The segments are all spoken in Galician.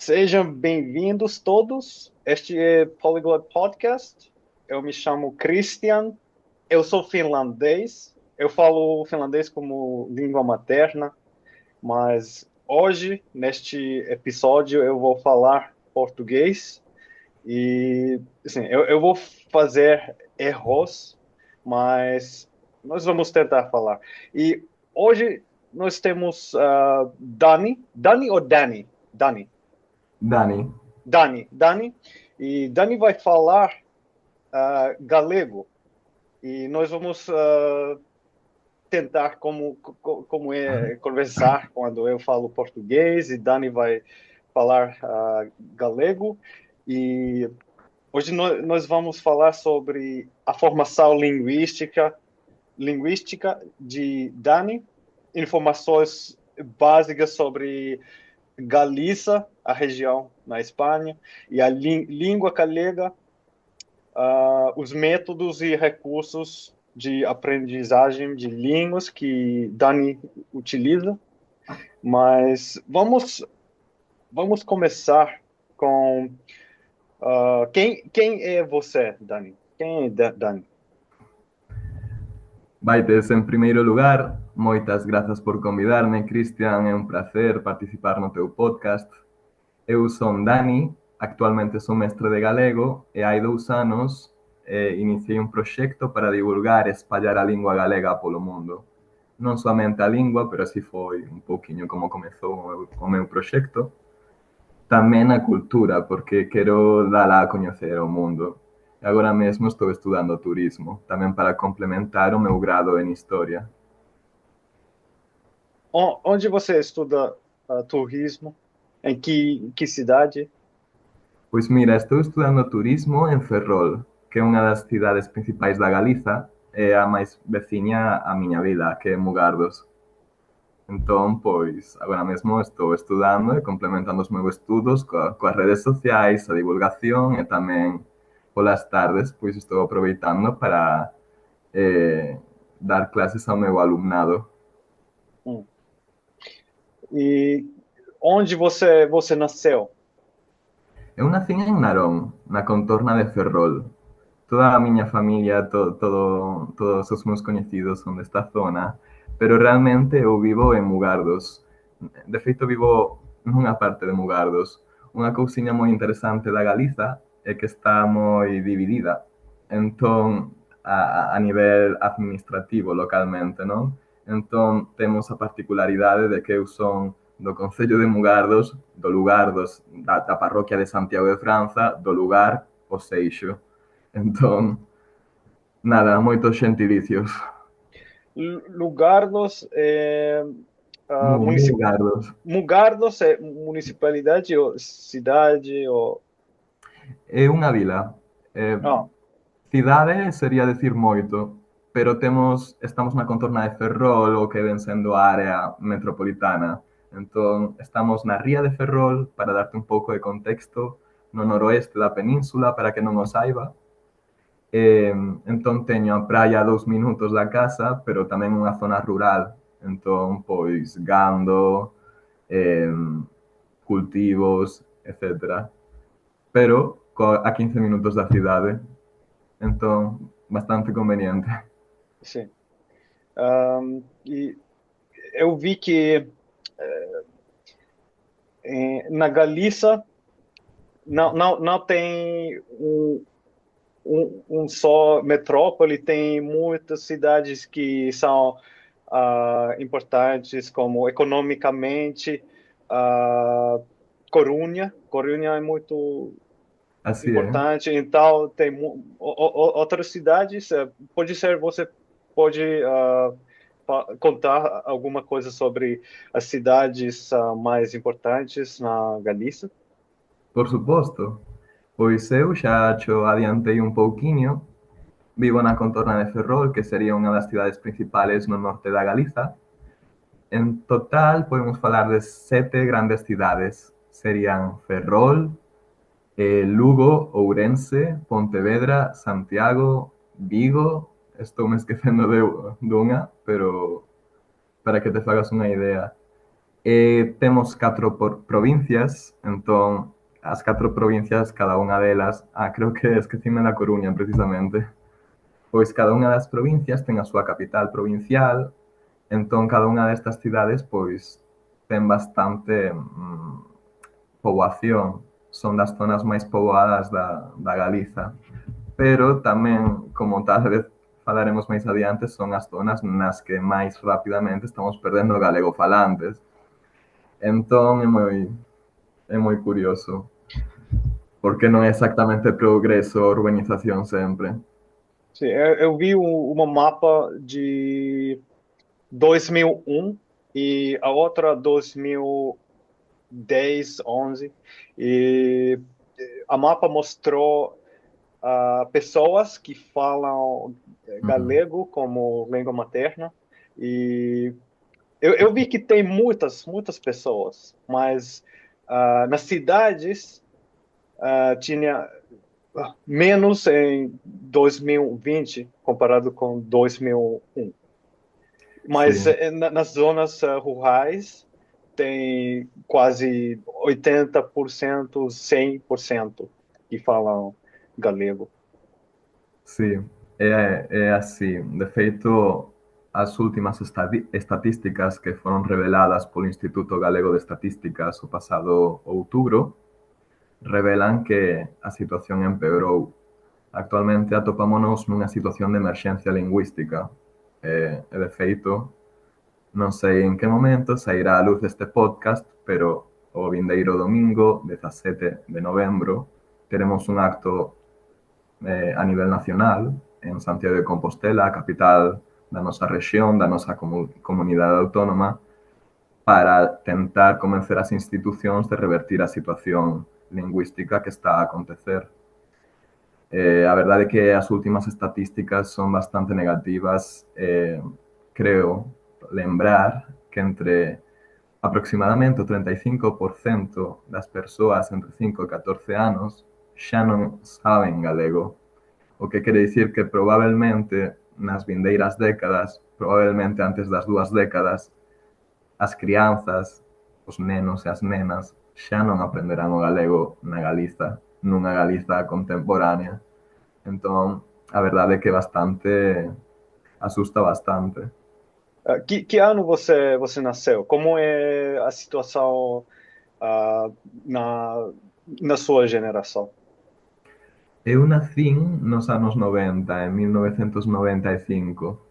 Sejam bem-vindos todos. Este é Polyglot Podcast. Eu me chamo Christian. Eu sou finlandês. Eu falo finlandês como língua materna, mas hoje, neste episódio, eu vou falar português e, assim, eu vou fazer erros, mas nós vamos tentar falar. E hoje nós temos Dani. Dani ou Dani? Dani. Dani, Dani, e Dani vai falar galego, e nós vamos tentar como é conversar quando eu falo português e Dani vai falar galego, e hoje nós vamos falar sobre a formação linguística de Dani, informações básicas sobre Galiza, a região na Espanha, e a língua galega, os métodos e recursos de aprendizagem de línguas que Dani utiliza. Mas vamos começar com quem é você, Dani? Quem é Dani? Baites, en primeiro lugar, moitas grazas por convidarme, Cristian, é un prazer participar no teu podcast. Eu son Dani, actualmente son mestre de galego e hai 2 anos iniciei un proxecto para divulgar e espallar a lingua galega polo mundo. Non soamente a lingua, pero así foi un pouquiño como comezou o meu proxecto. Tamén a cultura, porque quero dala a coñecer ao mundo. Agora mesmo estou estudando turismo, tamén para complementar o meu grado en historia. Onde você estuda turismo? Em que cidade? Pois mira, estou estudando turismo en Ferrol, que é unha das cidades principais da Galiza e a máis veciña a miña vila, que é Mugardos. Entón, pois, agora mesmo estou estudando e complementando os meus estudos coas redes sociais, a divulgación e tamén polas tardes, pois estou aproveitando para dar clases ao meu alumnado. Hum. E onde você nasceu? Eu nacín en Narón, na contorna de Ferrol. Toda a miña familia, todos os meus coñecidos son desta zona, pero realmente eu vivo en Mugardos. De feito, vivo nunha parte de Mugardos. Unha cousiña moi interesante da Galiza é que está moi dividida. Entón, a nivel administrativo localmente, non? Entón, temos a particularidade de que eu son do Concello de Mugardos, do lugar da parroquia de Santiago de Franza, do lugar O Seixo. Entón, nada, moitos xentilicios. Lugardos é Mugardos. Mugardos é municipalidade ou cidade ou É unha vila. Eh, não? Cidade sería decir moito, pero estamos na contorna de Ferrol, o que ven sendo a área metropolitana. Entón, estamos na ría de Ferrol, para darte un pouco de contexto, no noroeste da península, para que non o saiba. Entón, teño a praia a 2 minutos da casa, pero tamén unha zona rural. Entón, pois, gando, eh, cultivos, etcétera. Pero a 15 minutos da cidade. Entón, bastante conveniente. Sim. E eu vi que na Galiza não tem um só metrópole, tem muitas cidades que são importantes, como economicamente, Corunha é muito Así é. importante, então tem outras cidades, pode ser, você pode contar alguma coisa sobre as cidades mais importantes na Galícia? Por suposto. Pois eu xa cho adiantei un pouquiño. Vivo na contorna de Ferrol, que sería unha das cidades principales no norte da Galiza. En total, podemos falar de 7 grandes cidades. Serían Ferrol, Lugo, Ourense, Pontevedra, Santiago, Vigo. Estou me esquecendo dunha, pero para que te fagas unha idea. Temos 4 provincias, entón, as 4 provincias, cada unha delas, creo que esquecime da Coruña, precisamente, pois cada unha das provincias ten a súa capital provincial, entón cada unha destas cidades, pois, ten bastante poboación, son das zonas máis poboadas da Galiza, pero tamén, como tal vez falaremos máis adiante, son as zonas nas que máis rapidamente estamos perdendo galego-falantes. Entón é moi curioso, porque non é exactamente progreso ou urbanización sempre. Sim, eu vi uma mapa de 2001 e a outra 2010, 11, e a mapa mostrou pessoas que falam galego como língua materna, e eu vi que tem muitas pessoas, mas nas cidades tinha menos em 2020 comparado com 2001. Mas Sim, nas zonas rurais tem quase 80%, 100% que falam galego. sim, é así. De feito, as últimas estatísticas que foron reveladas polo Instituto Galego de Estatísticas o pasado outubro revelan que a situación empeorou. Actualmente atopámonos nunha situación de emerxencia lingüística. E de feito, non sei en que momento sairá a luz este podcast, pero o vindeiro domingo, 17 de novembro, teremos un acto a nivel nacional en Santiago de Compostela, a capital da nosa rexión, da nosa comunidade autónoma, para tentar convencer as institucións de revertir a situación lingüística que está a acontecer. A verdade é que as últimas estatísticas son bastante negativas. Creo lembrar que entre aproximadamente o 35% das persoas entre 5 e 14 anos xa non saben galego, o que quere dicir que probablemente nas vindeiras décadas, probablemente antes das 2 décadas, as crianzas, os nenos e as nenas xa non aprenderán o galego na Galiza, nunha Galiza contemporánea. Entón, a verdade é que asusta bastante. Que ano você nasceu? Como é a situação na sua geração? Eu nacín nos anos 90, en 1995.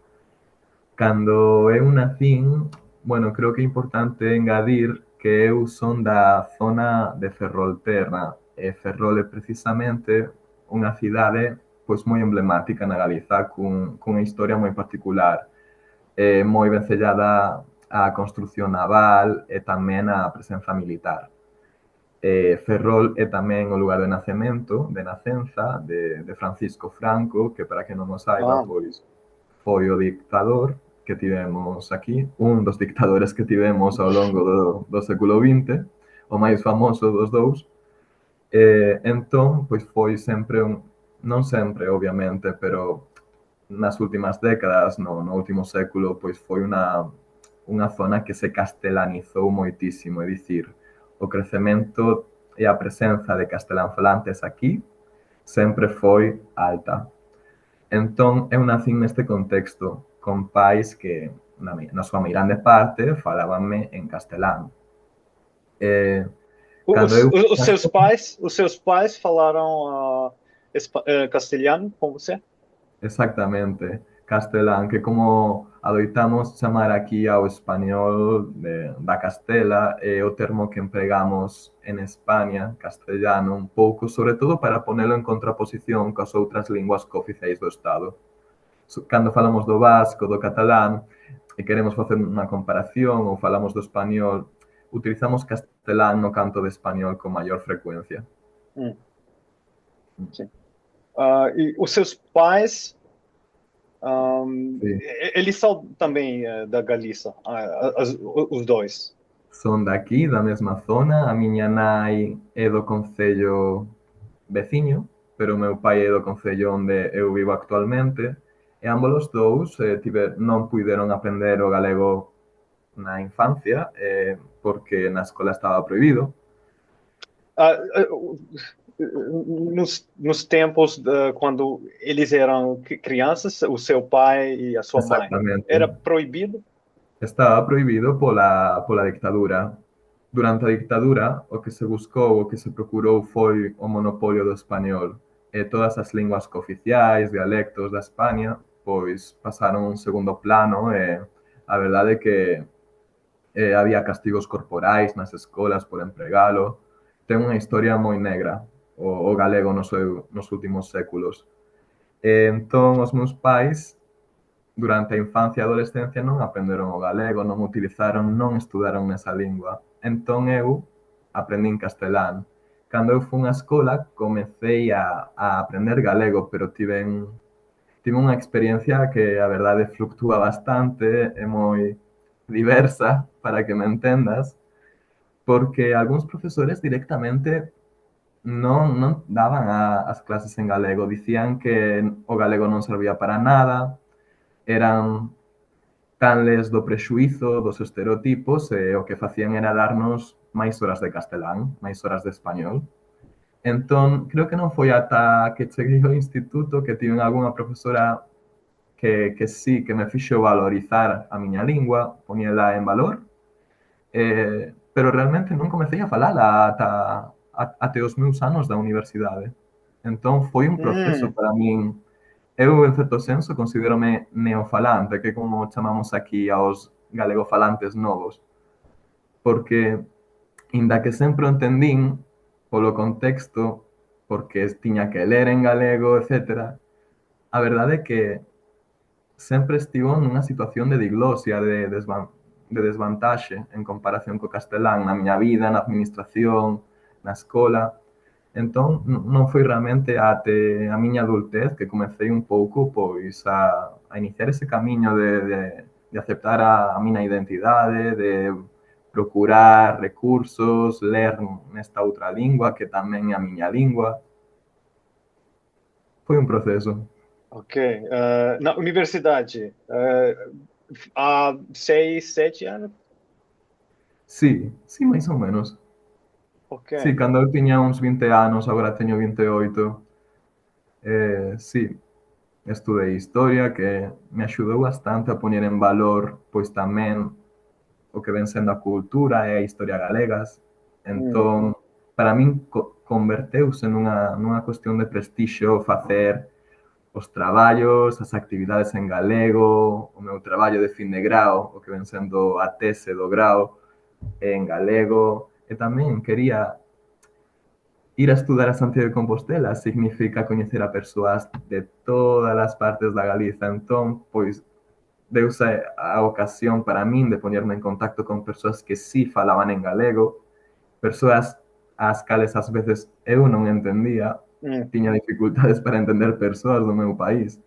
Cando eu nacín, bueno, creo que é importante engadir que eu son da zona de Ferrolterra, e Ferrol é precisamente unha cidade pois moi emblemática na Galiza, cunha historia moi particular, moi vencellada á construción naval e tamén á presenza militar. Ferrol é tamén o lugar de nacemento, de nacenza, de Francisco Franco, que para que non o saiba, Ah, pois foi o dictador que tivemos aquí, un dos dictadores que tivemos ao longo do século XX, o máis famoso dos dous. Entón, pois foi sempre non sempre, obviamente, pero nas últimas décadas, no último século, pois foi unha zona que se castelanizou moitísimo, é dicir, o crecemento e a presenza de castelanfalantes aquí sempre foi alta. Entón, eu nacín neste contexto, con pais que, na súa meirande parte, falábanme en castelán. Cando eu os seus pais falaram castelhano com você? Exactamente, castelán, que como adoitamos chamar aquí ao español da Castela, é o termo que empregamos en España, castellano, un pouco, sobre todo para ponelo en contraposición coas outras linguas cooficiais do Estado. Cando falamos do vasco, do catalán, e queremos facer unha comparación ou falamos do español, utilizamos castelán no canto de español con maior frecuencia. Sim. E os seus pais, Sí. eles são também da Galícia, os dois. Son daqui, da mesma zona. A miña nai é do concello veciño, pero o meu pai é do concello onde eu vivo actualmente. E ambos os dous non puideron aprender o galego na infancia, porque na escola estaba prohibido. Ah, nos tempos quando eles eram crianças, o seu pai e a sua mãe, Exactamente. era proibido? Estaba prohibido pola dictadura. Durante a dictadura, o que se buscou, o que se procurou foi o monopolio do español. E todas as linguas cooficiais, dialectos da España, pois pasaron a un segundo plano e a verdade é que había castigos corporais nas escolas por empregalo. Ten unha historia moi negra o galego nos últimos séculos. Entón, os meus pais durante a infancia e adolescencia non aprenderon o galego, non utilizaron, non estudaron nesa lingua. Entón eu aprendín castelán. Cando eu fui á escola, comecei a aprender galego, pero tive unha experiencia que a verdade fluctúa bastante, é moi diversa, para que me entendas, porque algúns profesores directamente non daban as clases en galego, dicían que o galego non servía para nada, eran canles do prexuízo, dos estereotipos, e o que facían era darnos máis horas de castelán, máis horas de español. Entón, creo que non foi ata que cheguei ao instituto que tiven algunha profesora que sí, que me fixo valorizar a miña lingua, poñela en valor, pero realmente non comecei a falala até os meus anos da universidade. Entón, foi un proceso Hum, para min. Eu, en certo senso, considérome neofalante, que é como chamamos aquí aos galegofalantes novos, porque, inda que sempre o entendín polo contexto, porque tiña que ler en galego, etc., a verdade é que sempre estivo nunha situación de diglosia, de desvantaxe en comparación co castelán na miña vida, na administración, na escola. Entón, non foi realmente até a miña adultez que comecei un pouco pois a iniciar ese camiño de aceptar a miña identidade, de procurar recursos, ler nesta outra lingua que tamén é a miña lingua. Foi un proceso. ok. Na universidade, há 6, 7 anos? Sí, sí, máis ou menos. Ok. Sí, cando eu tiña uns 20 anos, agora teño 28. Sí, estudei historia que me axudou bastante a poñer en valor pois tamén o que ven sendo a cultura e a historia galegas. Hum, Entón, para min converteuse nunha cuestión de prestixio facer os traballos, as actividades en galego, o meu traballo de fin de grao, o que ven sendo a tese do grao en galego, e tamén quería ir a estudar a Santiago de Compostela significa coñecer a persoas de todas as partes da Galiza. Entón, pois, deuse a ocasión para min de poñerme en contacto con persoas que sí falaban en galego, persoas ás cales ás veces eu non entendía, hum. tiña dificultades para entender persoas do meu país.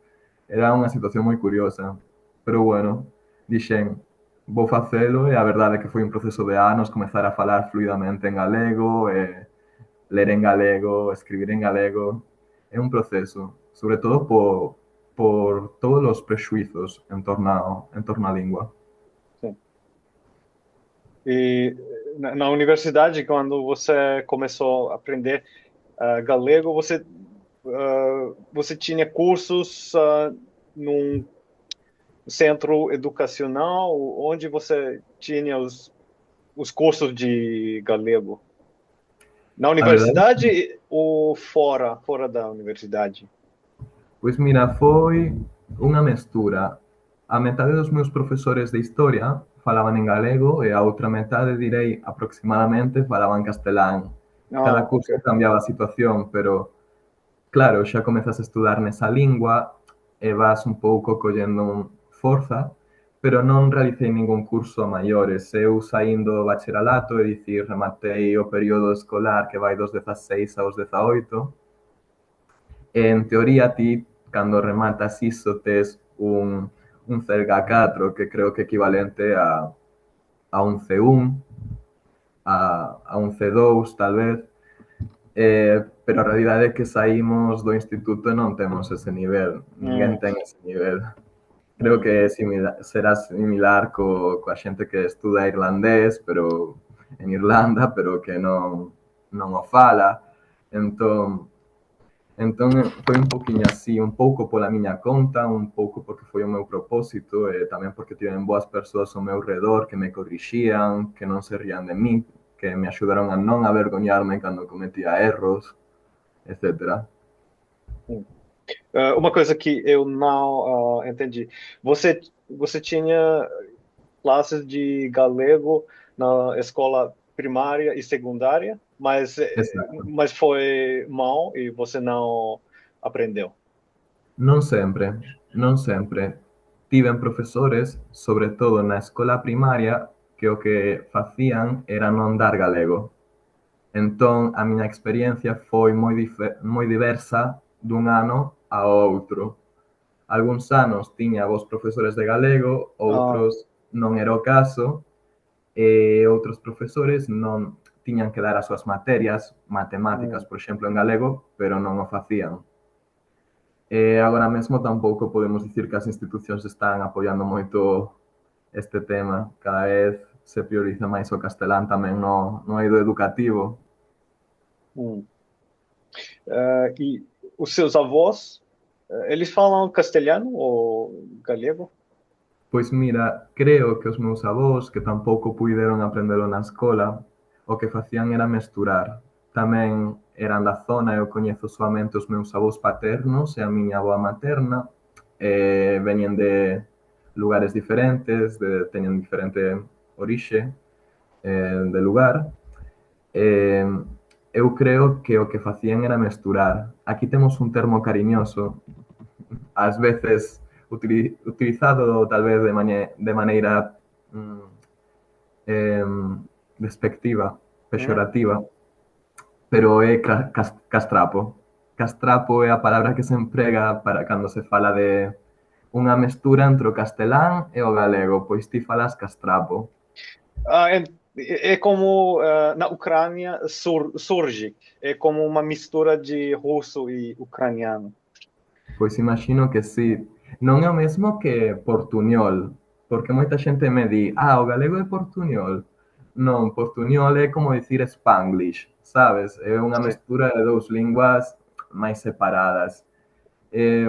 Era unha situación moi curiosa. Pero bueno, dixen, vou facelo e a verdade é que foi un proceso de anos comezar a falar fluidamente en galego e ler en galego, escribir en galego, é un proceso, sobre todo por todos os prexuizos en torno á lingua. Sim. E na universidade, quando você começou a aprender galego, você tinha cursos num centro educacional, onde você tinha os cursos de galego? Na A verdade, universidade ou fora da universidade? pois mira, foi unha mestura. A metade dos meus profesores de historia falaban en galego e a outra metade, direi, aproximadamente falaban castelán. Cada Ah, ok. curso cambiaba a situación, pero claro, xa comezas a estudar nesa lingua e vas un pouco collendo forza, pero non realicei ningún curso a maiores. Eu saindo do bacharelato, é dicir, rematei o período escolar que vai dos 16 aos 18, e en teoría ti, cando rematas iso, tes un CELGA 4, que creo que é equivalente a un C1, a un C2, tal vez, pero a realidade é que saímos do instituto e non temos ese nivel, ninguén Hum, ten ese nivel. Creo hum. que será similar coa xente que estuda irlandés, pero en Irlanda, pero que non o fala. Entón foi un pouquiño así, un pouco pola miña conta, un pouco porque foi o meu propósito e tamén porque tiven boas persoas ao meu redor que me corrixían, que non se rían de mí, que me axudaron a non avergoñarme cando cometía erros, etcétera. Uma coisa que eu não entendi. Você tinha classes de galego na escola primária e secundária, Exacto. mas foi mal e você não aprendeu. Non sempre, non sempre. Tiven profesores, sobre todo na escola primaria, que o que facían era non dar galego. Entón, a miña experiencia foi moi diversa dun ano ao outro. Algúns anos tiña vos profesores de galego, Ah, outros non era o caso, e outros profesores non tiñan que dar as súas materias, matemáticas, hum, por exemplo, en galego, pero non o facían. E agora mesmo tampouco podemos dicir que as institucións están apoiando moito este tema. Cada vez se prioriza máis o castelán tamén no eido educativo. hum. E os seus avós, eles falam castelhano ou galego? Pois mira, creo que os meus avós, que tampouco puideron aprendelo na escola, o que facían era mesturar. Tamén eran da zona, eu coñezo soamente os meus avós paternos e a miña avoa materna, veñen de lugares diferentes, teñen diferente orixe de lugar. Eh, eu creo que o que facían era mesturar. Aquí temos un termo cariñoso, ás veces utilizado tal vez de maneira mm, eh, despectiva, Hum. pexorativa, pero é castrapo. Castrapo é a palabra que se emprega para cando se fala de unha mestura entre o castelán e o galego, pois ti falas castrapo. É como na Ucrânia surge, é como uma mistura de russo e ucraniano. Pois imagino que sí. Non é o mesmo que portuñol, porque moita xente me di, o galego é portuñol. Non, portuñol é como dicir Spanglish, sabes? É unha Sim. mestura de dous linguas máis separadas. E,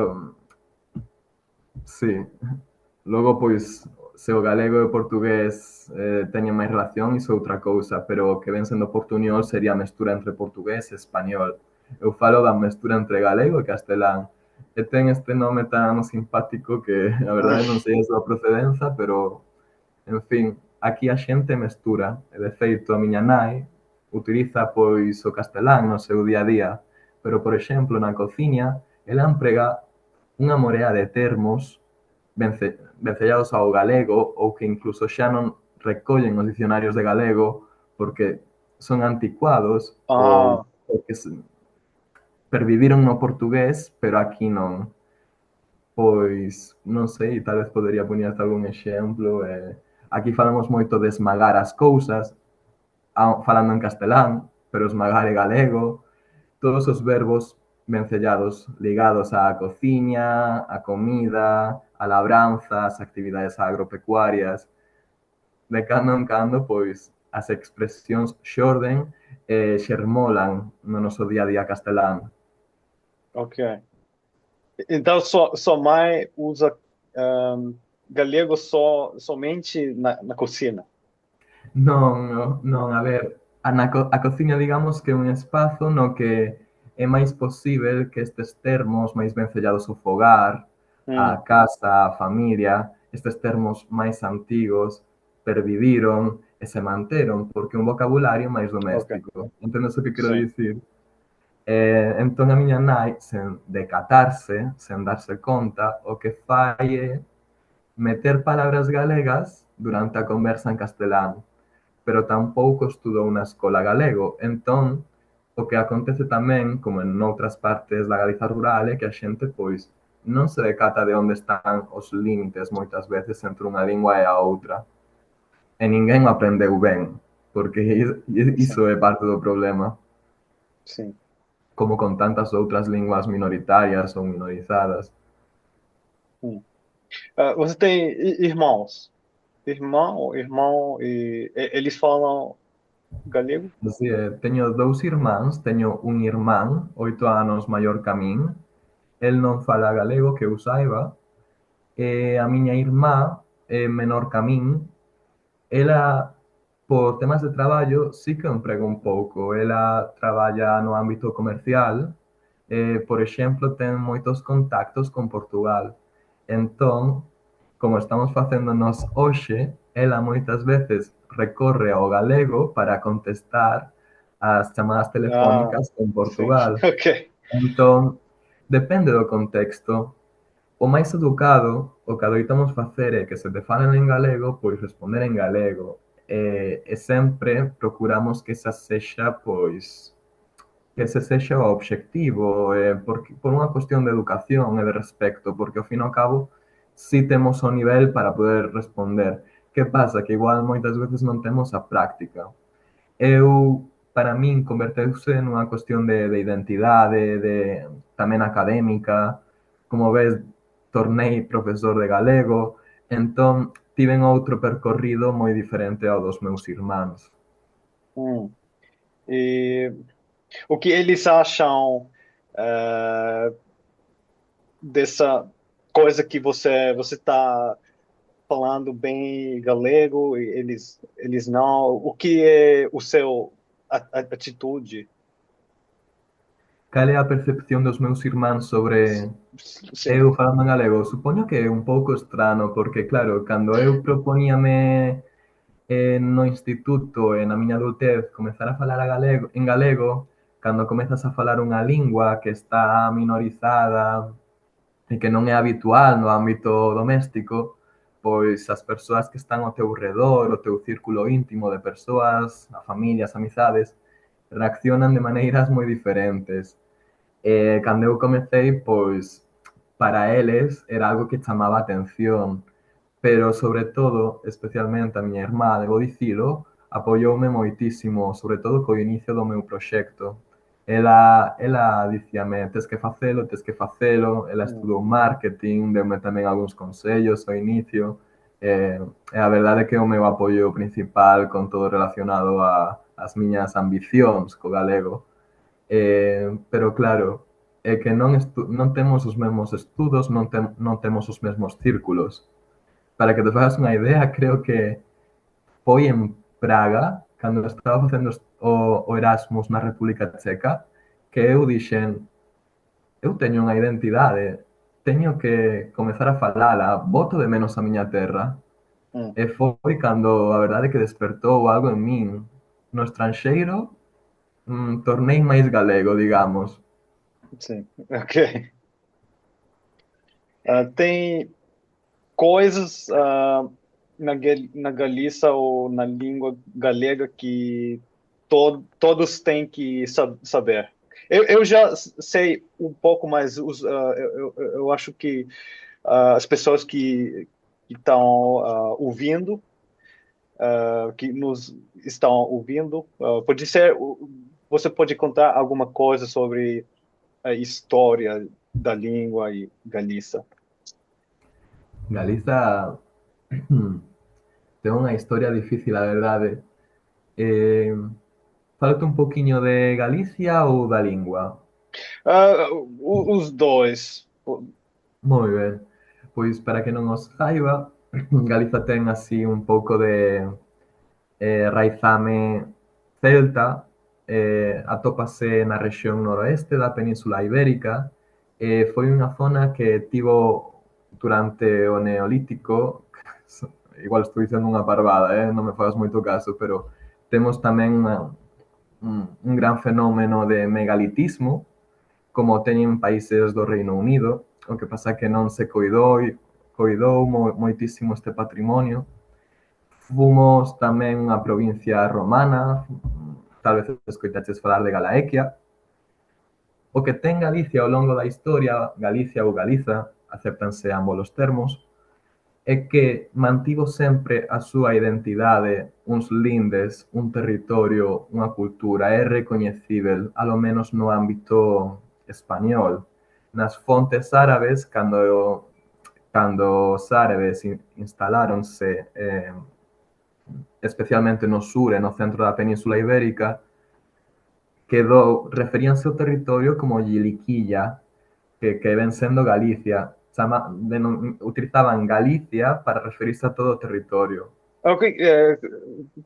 sí. Logo, pois, se o galego e o portugués teñen máis relación, iso é outra cousa, pero o que ven sendo portuñol sería a mestura entre portugués e español. Eu falo da mestura entre galego e castelán. E ten este nome tan simpático que a verdade non sei a súa procedencia, pero, en fin, aquí a xente mestura. E, de feito, a miña nai utiliza, pois, o castelán no seu día a día, pero, por exemplo, na cociña, ela emprega unha morea de termos vencellados ao galego ou que incluso xa non recollen os dicionarios de galego porque son anticuados ou Ah, porque perviviron no portugués, pero aquí non. Pois, non sei, tal vez podería poñerte algún exemplo. Aquí falamos moito de esmagar as cousas, falando en castelán, pero esmagar é galego. Todos os verbos vencellados ligados á cociña, á comida, á labranza, ás actividades agropecuarias. De cando en cando, pois, as expresións xorden e xermolan no noso día a día castelán. ok. Então sua mãe usa galego somente na cozinha. Non, non, a ver, a cociña digamos que é un espazo no que é máis posíbel que estes termos máis vencellados ao fogar, á Hum, casa, á familia, estes termos máis antigos perviviron e se manteron porque é un vocabulario máis ok, doméstico. Entendes o que quero sim. dicir? Entón a miña nai, sen decatarse, sen darse conta, o que fai é meter palabras galegas durante a conversa en castelán, pero tampouco estudou na escola galego. Entón, o que acontece tamén, como en outras partes da Galiza rural, é que a xente, pois, non se decata de onde están os límites moitas veces entre unha lingua e a outra. E ninguén o aprendeu ben, porque iso Sim, é parte do problema, sim. como con tantas outras linguas minoritarias ou minorizadas. Você tem irmãos? Irmão e eles falam. galego? Así é, teño dous irmáns, teño un irmán 8 anos maior ca min, el non fala galego que eu saiba, e a miña irmá é menor ca min, ela, por temas de traballo, sí que emprega un pouco. Ela traballa no ámbito comercial, por exemplo, ten moitos contactos con Portugal. Entón, como estamos facendo nos hoxe, ela moitas veces recorre ao galego para contestar as chamadas Ah, telefónicas con sim, Portugal. ok. Entón, depende do contexto. O máis educado, o que adoitamos facer é que se te falan en galego, pois responder en galego. E sempre procuramos que esa sexa, pois, que ese sexa o obxectivo, porque, por unha cuestión de educación e de respecto, porque ao fin e ao cabo si temos o nivel para poder responder. Que pasa? Que igual moitas veces non temos a práctica. Para min, converteuse nunha cuestión de identidade, de tamén académica. Como ves, tornei profesor de galego, entón tiven outro percorrido moi diferente ao dos meus irmáns. Hum. E o que eles acham dessa coisa que você está falando bem galego e eles não? O que é o seu atitude? Cal é a percepción dos meus irmáns sobre Sim. eu falando en galego? Supoño que é un pouco estrano, porque claro, cando eu propoñame no instituto e na miña adultez comezar a falar en galego, cando comezas a falar unha lingua que está minorizada e que non é habitual no ámbito doméstico, pois as persoas que están ao teu redor, o teu círculo íntimo de persoas, a familia, as amizades, reaccionan de maneiras moi diferentes. Cando eu comecei, pois, para eles era algo que chamaba a atención, pero sobre todo, especialmente a miña irmá, debo dicilo, apoioume moitísimo, sobre todo co inicio do meu proxecto. Ela dicíame, tes que facelo, ela Hum. estudou marketing, deume tamén algúns consellos ao inicio, e a verdade é que o meu apoio principal con todo relacionado ás miñas ambicións co galego. Pero claro, é que non temos os mesmos estudos, non temos os mesmos círculos. Para que te fagas unha idea, creo que foi en Praga, cando estaba facendo o Erasmus na República Checa, que eu dixen, eu teño unha identidade, teño que comezar a falala, boto de menos a miña terra. Hum. E foi cando a verdade que despertou algo en min. No estranxeiro, tornei máis galego, digamos. Sim. Ok. Tem coisas na Galícia ou na língua galega que todos têm que saber. Eu já sei um pouco, mas eu acho que as pessoas que estão ouvindo, que nos estão ouvindo, pode ser, você pode contar alguma coisa sobre a história da língua e Galícia? Galiza ten unha historia difícil, a verdade. Eh, Fálate un poquinho de Galicia ou da lingua? Os dois. Moi ben. Pois para que non os saiba, Galiza ten así un pouco de raizame celta, atópase na rexión noroeste da Península Ibérica, foi unha zona que tivo durante o Neolítico, igual estou dicendo unha parvada, non me fagas moito caso, pero temos tamén un gran fenómeno de megalitismo, como teñen países do Reino Unido, o que pasa que non se coidou moitísimo este patrimonio. Fomos tamén unha provincia romana, tal vez escoitaches falar de Galaequia. O que ten Galicia ao longo da historia, Galicia ou Galiza, acéptanse ambos os termos, é que mantivo sempre a súa identidade, uns lindes, un territorio, unha cultura, é recoñecível, alo menos no ámbito español. Nas fontes árabes, cando os árabes instaláronse especialmente no sur e no centro da Península Ibérica, referíanse ao territorio como Giliquilla, que ven sendo Galicia. Utilizaban Galicia para referirse a todo o territorio. Ok,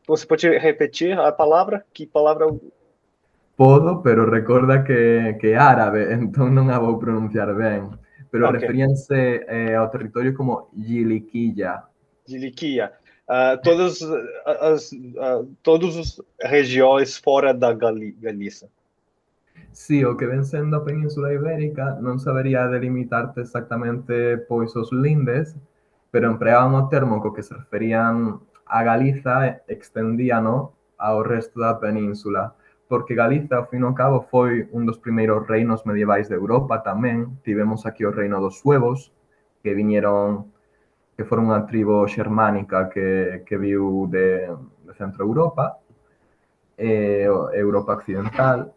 você pode repetir a palavra? Que palavra? Podo, pero recorda que é árabe, entón non a vou pronunciar ben. Pero Ok, referíanse ao territorio como Giliquilla. de Liquia. Todas as regiões fora da Galícia. Si, o que ven sendo a Península Ibérica non sabería delimitarte exactamente pois os lindes, pero empregaban o termo co que se referían a Galiza e extendíano ao resto da península, porque Galiza, ao fin e ao cabo, foi un dos primeiros reinos medievais de Europa tamén. Tivemos aquí o reino dos suevos, que foron unha tribo xermánica que viu de Centro Europa, Europa Occidental.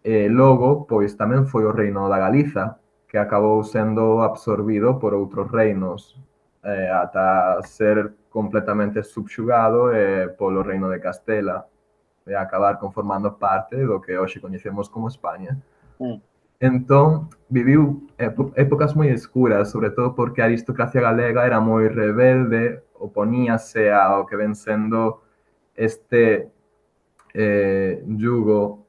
Logo, pois tamén foi o reino da Galiza, que acabou sendo absorbido por outros reinos, ata ser completamente subxugado polo reino de Castela e acabar conformando parte do que hoxe coñecemos como España. Hum. Entón, viviu épocas moi escuras, sobre todo porque a aristocracia galega era moi rebelde, oponíase ao que ven sendo este yugo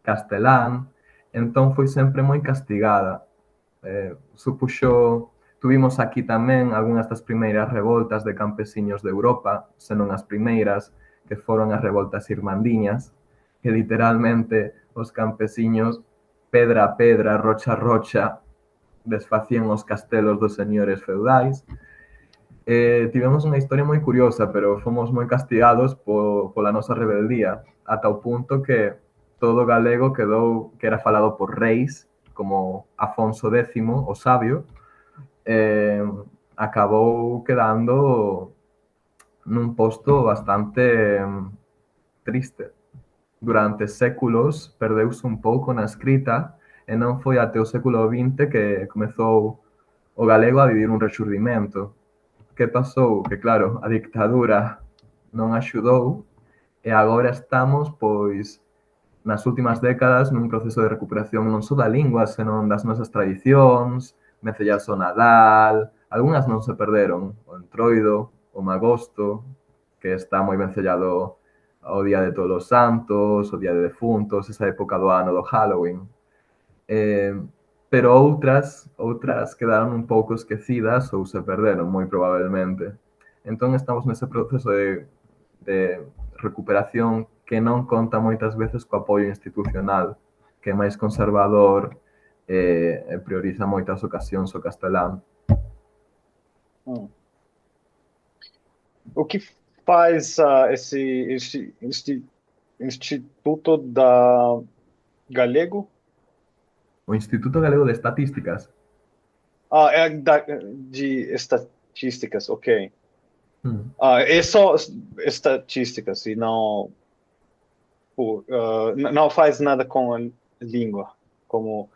castelán, entón foi sempre moi castigada. Tuvimos aquí tamén algunhas das primeiras revoltas de campesiños de Europa, senón as primeiras, que foron as revoltas irmandiñas, que literalmente os campesiños, pedra a pedra, rocha a rocha, desfacían os castelos dos señores feudais. Tivemos unha historia moi curiosa, pero fomos moi castigados pola nosa rebeldía, ata o punto que todo galego que era falado por reis, como Afonso X, o sabio, eh, acabou quedando nun posto bastante triste. Durante séculos perdeuse un pouco na escrita e non foi até o século XX que comezou o galego a vivir un rexurdimento. Que pasou? Que claro, a dictadura non axudou e agora estamos, pois, nas últimas décadas nun proceso de recuperación non só da lingua, senón das nosas tradicións, vencellas o Nadal, algunhas non se perderon, o Entroido, o Magosto, que está moi vencellado ao Día de Todos os Santos, o Día de Defuntos, esa época do ano do Halloween. Eh, pero outras quedaron un pouco esquecidas ou se perderon, moi probablemente. Entón estamos nese proceso de recuperación que non conta moitas veces co apoio institucional, que é máis conservador e prioriza moitas ocasións o castelán. Hum. O que faz esse Instituto da Galego? O Instituto Galego de Estatísticas. De estatísticas, ok. Mm. É só estatísticas e não, não faz nada com a língua, como.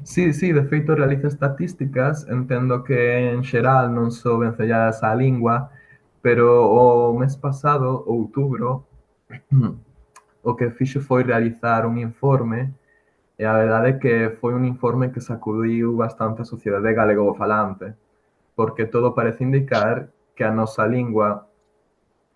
Sí, sí, de feito realiza estatísticas, entendo que en xeral non só vencelladas á lingua, pero o mes pasado, outubro, o que fixo foi realizar un informe e a verdade é que foi un informe que sacudiu bastante a sociedade galegofalante, porque todo parece indicar que a nosa lingua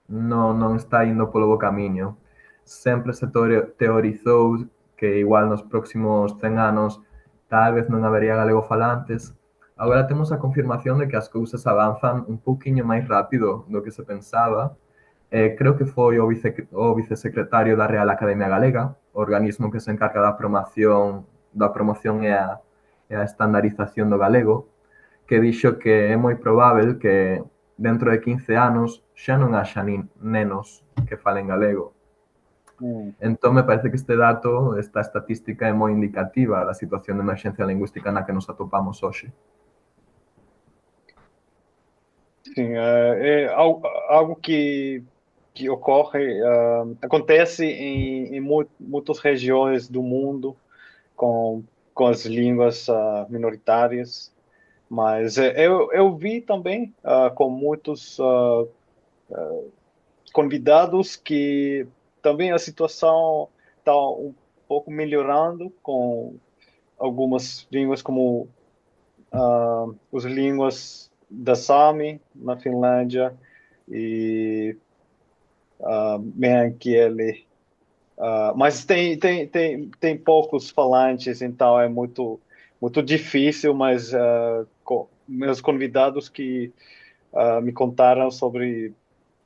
non está indo polo bo camiño. Sempre se teorizou que igual nos próximos 100 anos tal vez non habería galegofalantes. Agora temos a confirmación de que as cousas avanzan un pouquiño máis rápido do que se pensaba. Creo que foi o vicesecretario da Real Academia Galega, organismo que se encarga da promoción e a estandarización do galego, que dixo que é moi probável que dentro de 15 anos xa non haxa nenos que falen galego. Entón, me parece que esta estatística é moi indicativa da situación de emerxencia lingüística na que nos atopamos hoxe. Sim, é algo que ocorre, acontece em muitas regiões do mundo com as línguas minoritárias, mas eu vi também com muitos convidados que também a situação está um pouco melhorando com algumas línguas como as línguas da Sami na Finlândia e Meänkieli. Mas tem poucos falantes, então é muito difícil, mas meus convidados que me contaram sobre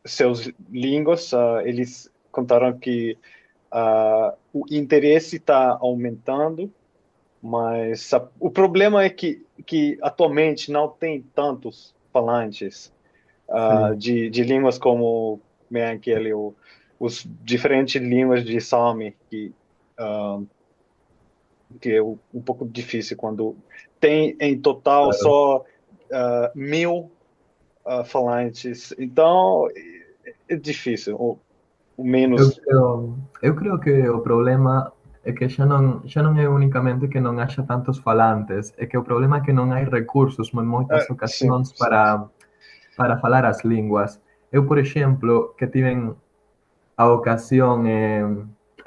seus línguas, eles contaram que o interesse está aumentando, mas o problema é que atualmente não tem tantos falantes Sí, de línguas como Meänkieli, os diferentes línguas de Sami, ah, que é um pouco difícil quando tem em total claro. só 1.000 falantes. Então, é difícil, o menos. Eu creo que o problema é que xa non é únicamente que non haxa tantos falantes, é que o problema é que non hai recursos en moitas Sim, ocasións sim. para falar as linguas. Eu, por exemplo, que tiven a ocasión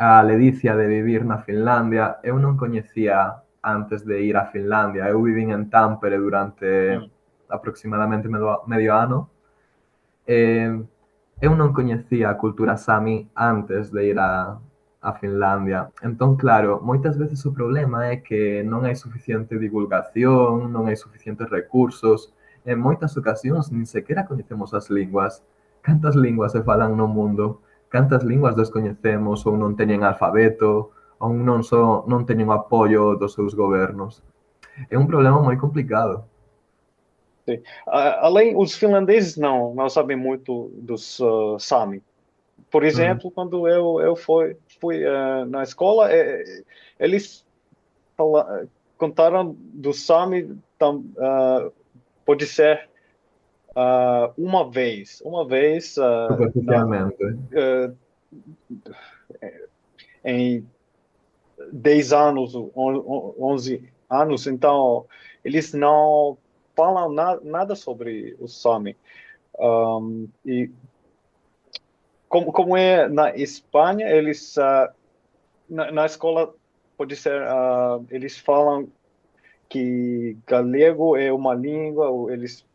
a ledicia de vivir na Finlandia, eu non coñecía antes de ir a Finlandia. Eu vivín en Tampere durante Hum. aproximadamente medio ano. Eh, eu non coñecía a cultura Sami antes de ir a Finlandia. Entón, claro, moitas veces o problema é que non hai suficiente divulgación, non hai suficientes recursos. En moitas ocasións nin sequera coñecemos as linguas. Cantas linguas se falan no mundo? Cantas linguas descoñecemos ou non teñen alfabeto ou non teñen o apoio dos seus gobernos? É un problema moi complicado. Sim. Além, os finlandeses não sabem muito dos Sami. Por Mm. exemplo, quando eu fui na escola, eles contaram do Sami, pode ser uma vez Superficialmente. uh, em 10 anos, 11 anos, então eles não falam nada sobre o Sami. E como é na Espanha, eles na escola pode ser eles falam que galego é uma língua, ou eles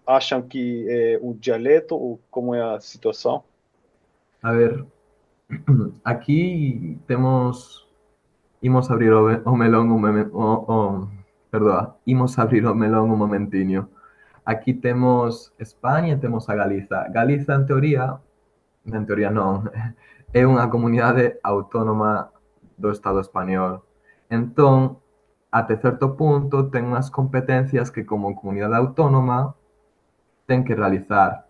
acham que é o dialeto, ou como é a situação? A ver, aquí temos imos abrir o melón perdoa, imos abrir o melón un momentiño. Aquí temos España e temos a Galiza. Galiza, en teoría non, é unha comunidade autónoma do Estado español. Entón, até certo punto, ten unhas competencias que como comunidade autónoma ten que realizar,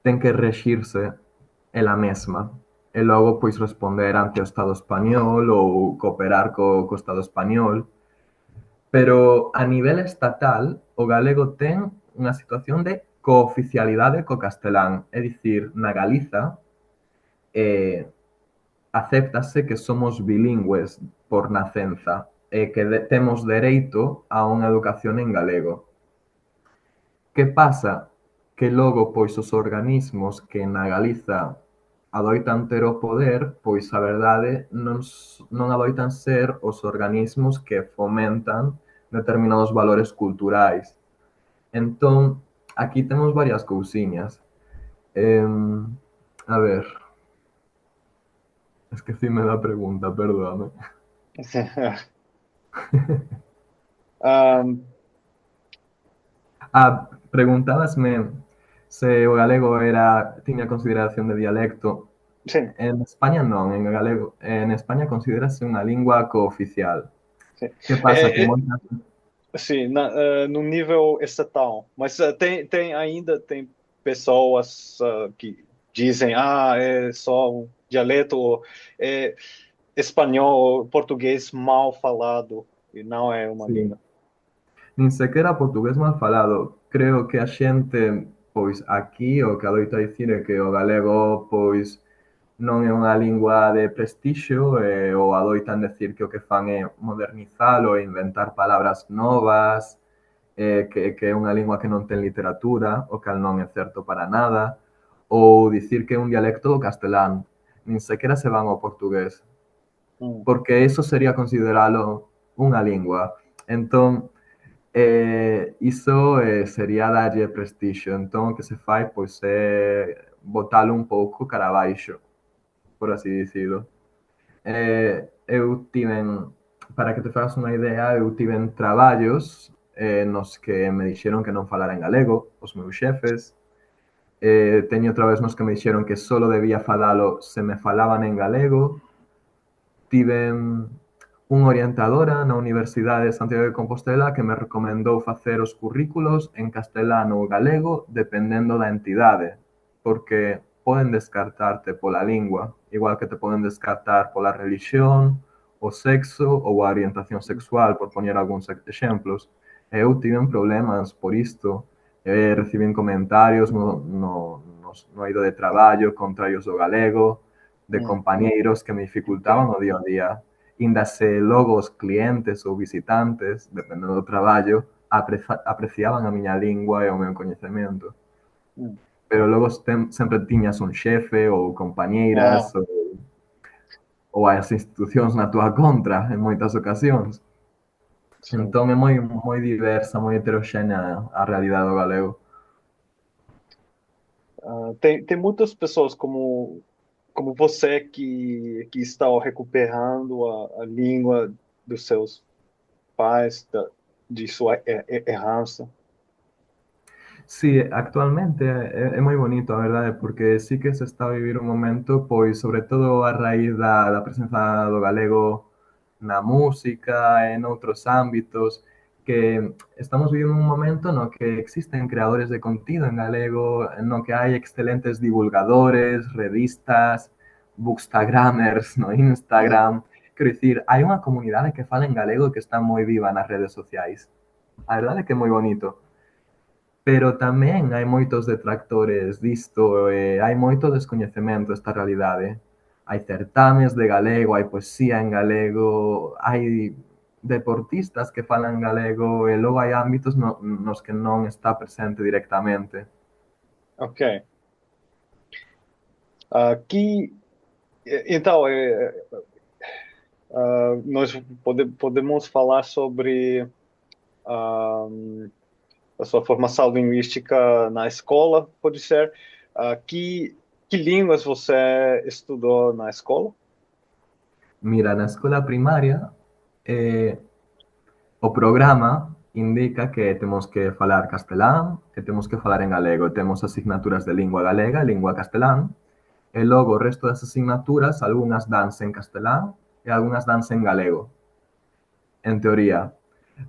ten que rexirse ela mesma e logo pois responder ante o Estado español ou cooperar co Estado español. Pero a nivel estatal, o galego ten unha situación de cooficialidade co castelán. É dicir, na Galiza acéptase que somos bilingües por nacenza e que temos dereito a unha educación en galego. Que pasa? Que logo, pois, os organismos que na Galiza adoitan ter o poder, pois a verdade non adoitan ser os organismos que fomentan determinados valores culturais. Entón, aquí temos varias cousiñas. A ver, esquecime da pregunta, perdóame. um, Preguntábasme se o galego tiña consideración de dialecto. sim, En España non, en galego. En España considérase unha lingua cooficial. sim. Que pasa? Que moitas... Sim, no nível estatal. Mas ainda tem pessoas que dizem, é só um dialeto, ou é espanhol, ou português mal falado, e não é uma Sí. língua. Nin sequera portugués mal falado. Creo que a xente, pois, aquí o que adoita dicir é que o galego, pois, non é unha lingua de prestixio ou adoitan decir que o que fan é modernizalo e inventar palabras novas, que é unha lingua que non ten literatura, o cal non é certo para nada, ou dicir que é un dialecto do castelán, nin sequera se van ao portugués, hum, porque eso sería consideralo unha lingua. Entón, iso sería darlle prestixio. Entón, o que se fai, pois, é botalo un pouco cara abaixo, por así dicilo. Eu tiven, para que te fagas unha idea, eu tiven traballos nos que me dixeron que non falara en galego, os meus xefes. Teño outra vez nos que me dixeron que solo debía falalo se me falaban en galego. Tiven unha orientadora na Universidade de Santiago de Compostela que me recomendou facer os currículos en castelán ou galego dependendo da entidade, porque poden descartarte pola lingua, igual que te poden descartar pola religión, o sexo ou a orientación sexual, por poñer algúns exemplos. Eu tiven problemas por isto, recibín comentarios no eido de traballo contrarios do galego, de hum, compañeiros que me dificultaban ok, o día a día. Inda se logo os clientes ou visitantes, dependendo do traballo, apreciaban a miña lingua e o meu coñecemento. hum. Pero logo sempre tiñas un xefe ou compañeiras Ah, ou as institucións na túa contra en moitas ocasións. sim. Entón é moi diversa, moi heteroxénea a realidade do galego. Tem muitas pessoas como você que estão recuperando a língua dos seus pais, de sua errança. Sí, actualmente é moi bonito, a verdade, porque sí que se está a vivir un momento, pois, sobre todo a raíz da presenza do galego na música e noutros ámbitos, que estamos vivindo un momento no que existen creadores de contido en galego, no que hai excelentes divulgadores, revistas, bookstagrammers no Hum, Instagram. Quero dicir, hai unha comunidade que fala en galego e que está moi viva nas redes sociais. A verdade é que é moi bonito. Pero tamén hai moitos detractores disto e hai moito descoñecemento desta realidade. Hai certames de galego, hai poesía en galego, hai deportistas que falan galego e logo hai ámbitos nos que non está presente directamente. ok. Aqui, então, nós podemos falar sobre ah, a sua formação linguística na escola, pode ser. Que línguas você estudou na escola? Mira, na escola primaria, eh, o programa indica que temos que falar castelán e temos que falar en galego. Temos asignaturas de lingua galega e lingua castelán. E logo o resto das asignaturas, algunhas danse en castelán e algunhas danse en galego, en teoría.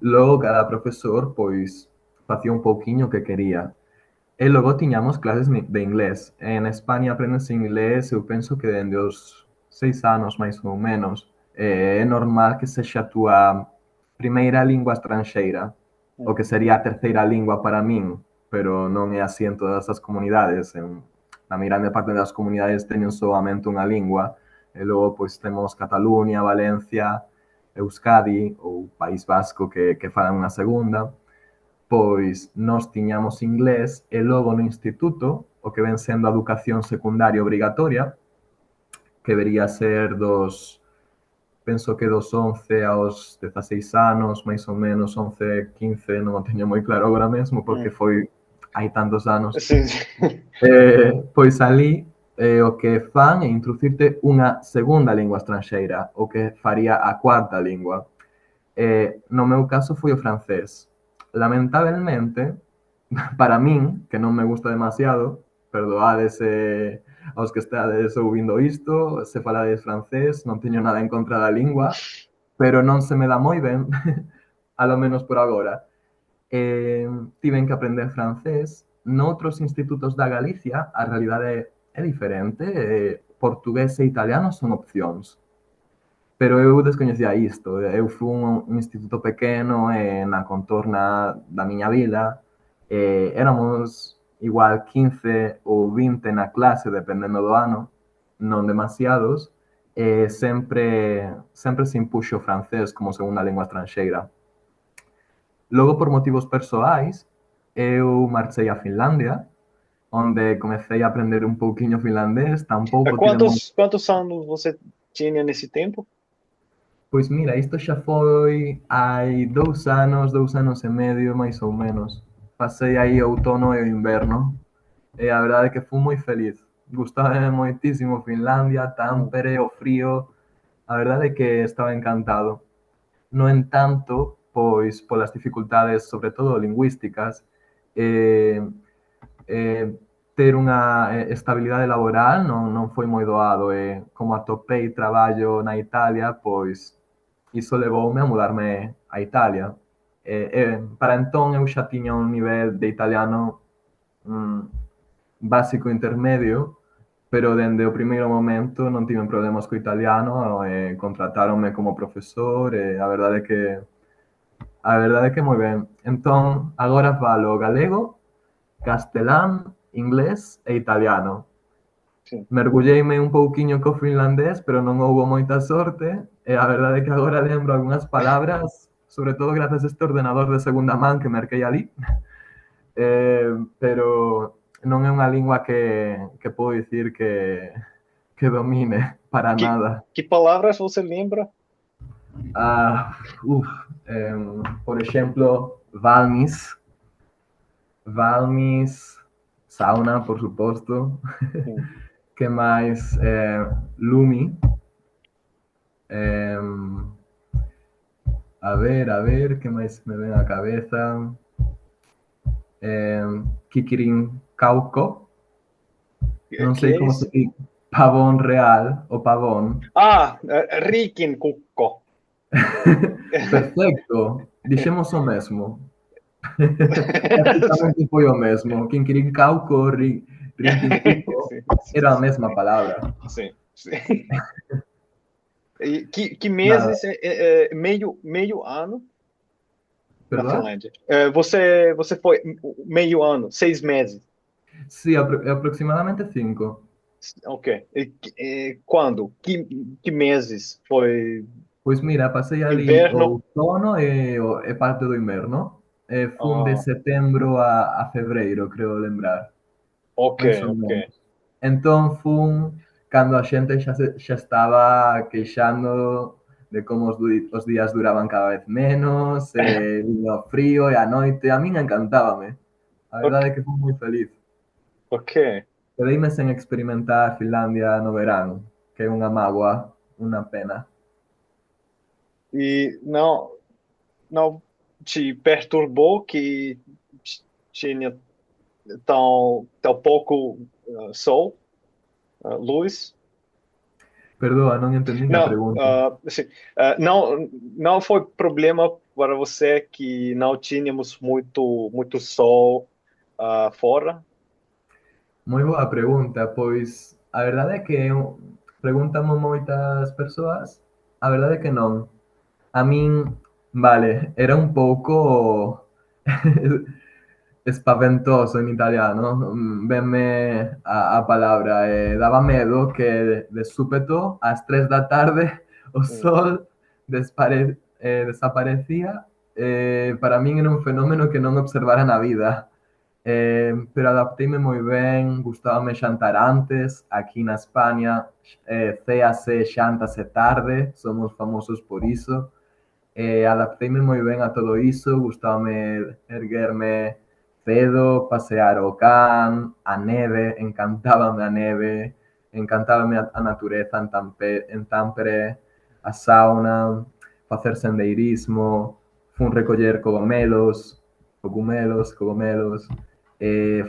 Logo cada profesor, pois, facía un pouquiño o que quería. E logo tiñamos clases de inglés. En España aprendense inglés, eu penso que dende os 6 anos, máis ou menos. É normal que sexa a túa primeira lingua estranxeira, o que sería a terceira lingua para min, pero non é así en todas as comunidades. Na grande parte das comunidades teñen soamente unha lingua, e logo pois temos Cataluña, Valencia, Euskadi ou País Vasco que falan unha segunda. Pois nós tiñamos inglés e logo no instituto, o que ven sendo a educación secundaria obrigatoria, que debería ser penso que dos 11 aos 16 anos, máis ou menos 11, 15, non o teño moi claro agora mesmo, porque Hum, foi hai tantos anos. sim. Pois ali o que fan é introducirte unha segunda lingua estranxeira, o que faría a cuarta lingua. No meu caso foi o francés. Lamentablemente, para min, que non me gusta demasiado, perdoades aos que estades ouvindo isto, se falades francés, non teño nada en contra da lingua, pero non se me dá moi ben, a lo menos por agora. Tiven que aprender francés. Noutros institutos da Galicia, a realidade é diferente. Portugués e italiano son opcións. Pero eu descoñecía isto. Eu fui un instituto pequeno na contorna da miña vila. Éramos igual 15 ou 20 na clase, dependendo do ano, non demasiados. Sempre se impuxo o francés como segunda lingua estranxeira. Logo, por motivos persoais, eu marchei a Finlandia onde comecei a aprender um pouquinho finlandês. Tampouco tive muito. Quantos anos você tinha nesse tempo? Pois mira, isto xa foi hai 2 anos, 2 anos e medio, máis ou menos. Pasei aí o outono e o inverno, e a verdade é que fui moi feliz. Gustaba moitísimo Finlandia, Hum. Tampere, o frío, a verdade é que estaba encantado. No entanto, pois polas dificultades, sobre todo lingüísticas, eh, eh, ter unha estabilidade laboral non foi moi doado, e como atopei traballo na Italia, pois iso levoume a mudarme a Italia. Para entón eu xa tiña un nivel de italiano mm, básico intermedio, pero dende o primeiro momento non tiven problemas co italiano, contratáronme como profesor, e a verdade é que moi ben. Entón, agora falo galego, castelán, inglés e italiano. Sim. Mergulleime un pouquiño co finlandés, pero non houbo moita sorte, e a verdade é que agora lembro algunhas palabras, sobre todo grazas a este ordenador de segunda man que merquei ali, pero non é unha lingua que podo dicir que domine para Que, nada. que palavras você lembra? Ah, uf, por exemplo, Valmis, Valmis, sauna, por suposto. Sim. Que máis? Lumi. Em, a ver, que máis me ven á cabeza? Kikirin Cauco. Non Que sei é como se isso? di pavón real o pavón. Ah, Rikin Kukko. Perfecto. Dixemos o mesmo. Practicamente foi o mesmo. Kinkirin Cauco, Rinkin Cuco. Sim, sim, Era a mesma palabra. sim, sim. E que Nada, meses meio ano na perdoa? Finlândia? Você foi meio ano, 6 meses. Sí, aproximadamente 5. Ok. Quando? Que meses? Foi Pois mira, pasei ali o inverno? outono e parte do inverno. Fun de Ah, setembro a febreiro, creo lembrar, ok, máis ou ok. menos. Entón fun cando a xente xa estaba queixando de como os días duraban cada vez menos, viña o frío e a noite. A min encantábame. A Ok, verdade é que fui moi feliz. ok. Quedeime sen experimentar Finlandia no verán, que é unha mágoa, unha pena. E não te perturbou que tinha tão pouco sol, luz? Perdoa, non entendín a Não, pregunta. assim, não foi problema para você que não tínhamos muito sol fora? Moi boa pregunta, pois a verdade é que pregúntame moitas persoas, a verdade é que non. A min, vale, era un pouco espaventoso en italiano, venme a palabra, daba medo que de súpeto ás 3 da tarde o Hum, sol desaparecía. Para min era un fenómeno que non observara na vida. Pero adapteime moi ben, gustábame xantar antes, aquí na España, céase, xántase tarde, somos famosos por iso. Adapteime moi ben a todo iso, gustábame erguerme cedo, pasear o can, a neve, encantábame a neve, encantábame a natureza en Tampere, a sauna, facer sendeirismo, fun recoller cogumelos,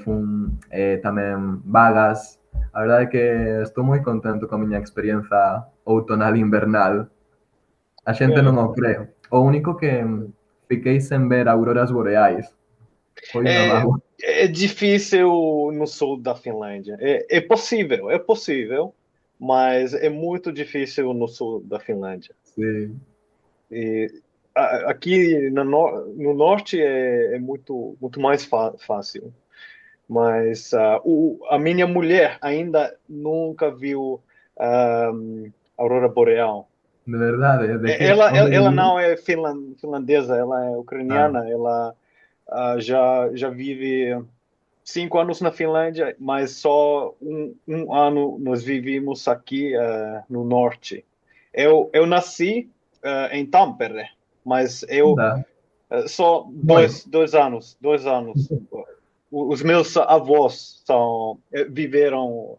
fun tamén vagas. A verdade é que estou moi contento coa miña experiencia outonal invernal. A xente non ok. o cree. O único que fiquei sen ver auroras boreais. Foi unha É, mágoa. é difícil no sul da Finlândia. É possível, mas é muito difícil no sul da Finlândia. Sí. E aqui no norte é muito mais fácil. Mas a minha mulher ainda nunca viu ah, aurora boreal. De verdade, de que onde Ela viviu? não é finlandesa, ela é Ah, ucraniana. Ela já vive. 5 anos na Finlândia, mas só um ano nós vivimos aqui no norte. Eu nasci em Tampere, mas eu Anda, só bueno, 2 anos, 2 anos. Os meus avós viveram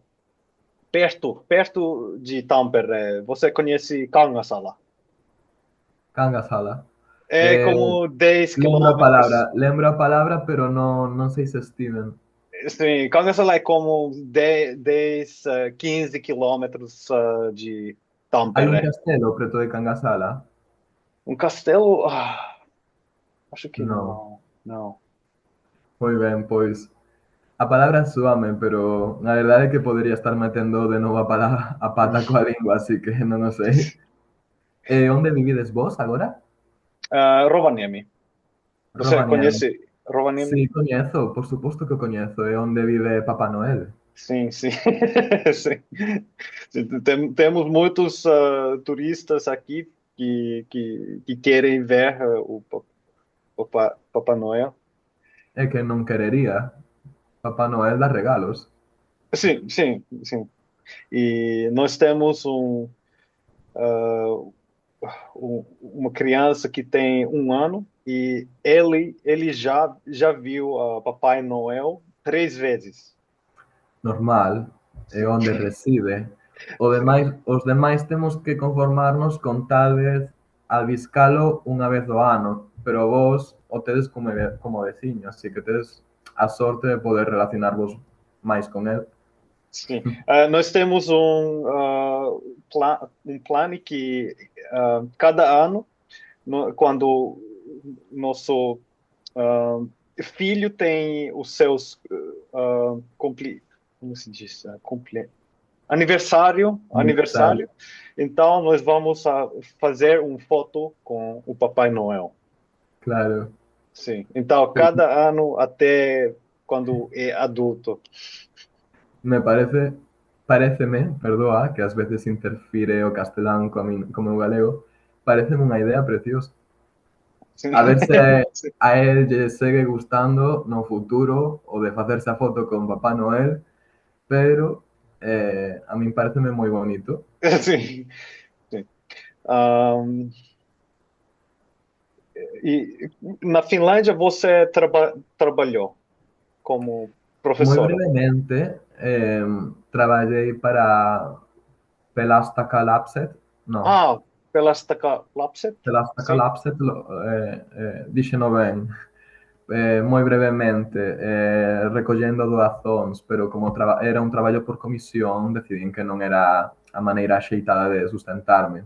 perto de Tampere. Você conhece Kangasala? Kangasala. É Eh, como 10 km. lembro a palabra, pero no sei se Steven. Sim, Kangasala é como 15 quilômetros de Hai un Tampere. castelo preto de Kangasala? Um castelo? Acho que No. não. Não. Moi ben, pois a palabra súame, pero na verdade é que podería estar metendo de novo a pata coa lingua, así que non o sei. Onde vivides vos agora? Rovaniemi. Você Rovaniemi. conhece Rovaniemi? Sí, coñezo, por suposto que o coñezo. É onde vive Papá Noel. Sim, sim. Sim. Temos muitos turistas aqui que querem ver Papai Noel. É que non querería. Papá Noel dá regalos. Sim, sim, sim. E nós temos uma criança que tem 1 ano e ele já viu Papai Noel 3 vezes. Normal, é onde reside. Os demais temos que conformarnos con tal vez albiscalo unha vez do ano, pero vos o tedes como veciño, así que tedes a sorte de poder relacionarvos máis con el. Sim. Nós temos um plano que cada ano, quando nosso filho tem os seus como se diz? Aniversario, Aniversário. Então nós vamos fazer uma foto com o Papai Noel. claro. Sim. Então Pois cada ano até quando é adulto. me paréceme, perdoa, que ás veces interfire o castelán co meu galego, paréceme unha idea preciosa. Sim. A ver se Sim. a él lle segue gustando no futuro o de facerse a foto con Papá Noel, pero a min pareceme moi bonito. Sim. Sim. Um, e na Finlândia você trabalhou como Moi professora. brevemente, traballei para Pelastaka Lapset, no, Lapset? Pelastaka Sim. Lapset, díxeno ben, moi brevemente, recollendo doazóns, pero como era un traballo por comisión, decidín que non era a maneira axeitada de sustentarme.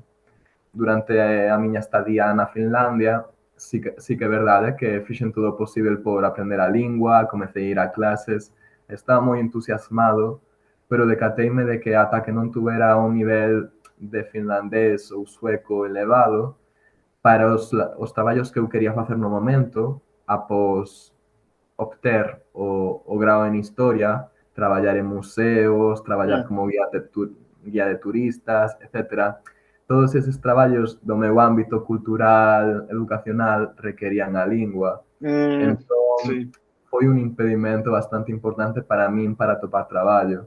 Durante a miña estadía na Finlandia, sí que é verdade que fixen todo o posible por aprender a lingua, comecei a ir a clases, estaba moi entusiasmado, pero decateime de que ata que non tuvera un nivel de finlandés ou sueco elevado, para os traballos que eu quería facer no momento, após obter o grao en Historia, traballar en museos, traballar Hum, como guía de turistas, etc. Todos eses traballos do meu ámbito cultural, educacional, requerían a lingua. Entón, sim. foi un impedimento bastante importante para min para atopar traballo.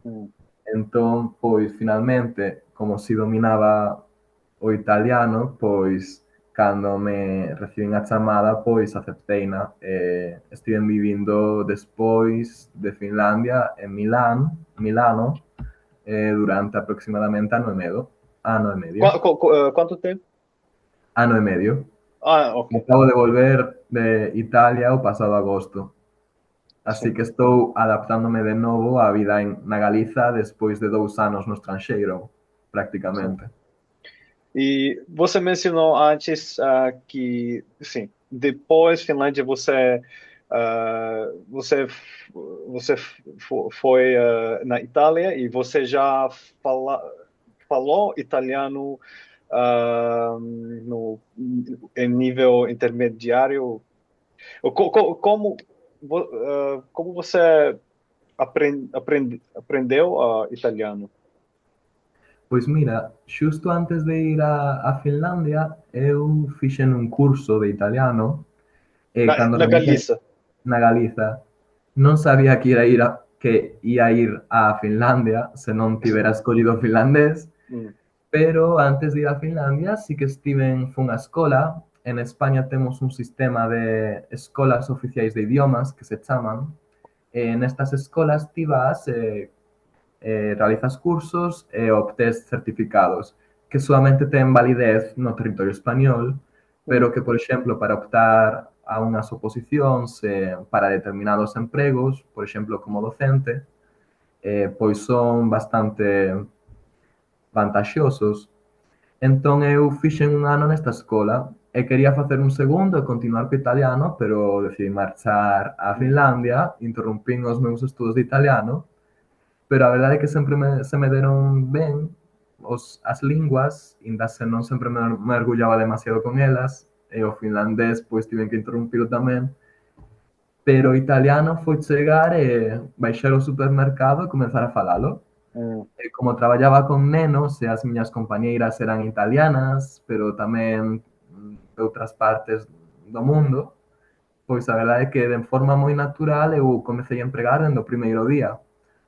Hum, Entón, pois, finalmente, como si dominaba o italiano, pois, cando me recibín a chamada, pois, acepteina. Estiven vivindo despois de Finlandia en Milano, durante aproximadamente ano e medio, quanto tempo? ano e medio. Ok. Acabo de volver de Italia o pasado agosto. Así Sim. que estou adaptándome de novo á vida na Galiza despois de 2 anos no estranxeiro, Sim. prácticamente. E você mencionou antes que, sim, depois Finlândia você foi na Itália e você já falou italiano em nível intermediário. Como você aprendeu italiano? Pois mira, xusto antes de ir a Finlandia, eu fixen un curso de italiano e Na, cando na remate Galiza? na Galiza, Non sabía que ia ir a Finlandia se non tivera escollido finlandés, Mm, pero antes de ir a Finlandia sí que fun a escola. En España temos un sistema de escolas oficiais de idiomas que se chaman. En estas escolas ti vas, realizas cursos e obtés certificados que solamente ten validez no territorio español, mm, pero que, por exemplo, para optar a unhas oposicións para determinados empregos, por exemplo, como docente, pois son bastante vantaxosos. Entón eu fixen un ano nesta escola e quería facer un segundo e continuar co italiano, pero decidi marchar a mm. Finlandia, interrumpín os meus estudos de italiano, pero a verdade é que sempre se me deron ben as linguas, inda se non sempre me mergullaba demasiado con elas, e o finlandés pois tiven que interrumpilo tamén, pero o italiano foi chegar e baixar ao supermercado e comenzar a falalo. Mm. E como traballaba con nenos e as miñas compañeiras eran italianas, pero tamén de outras partes do mundo, pois a verdade é que de forma moi natural eu comecei a empregar dende o primeiro día,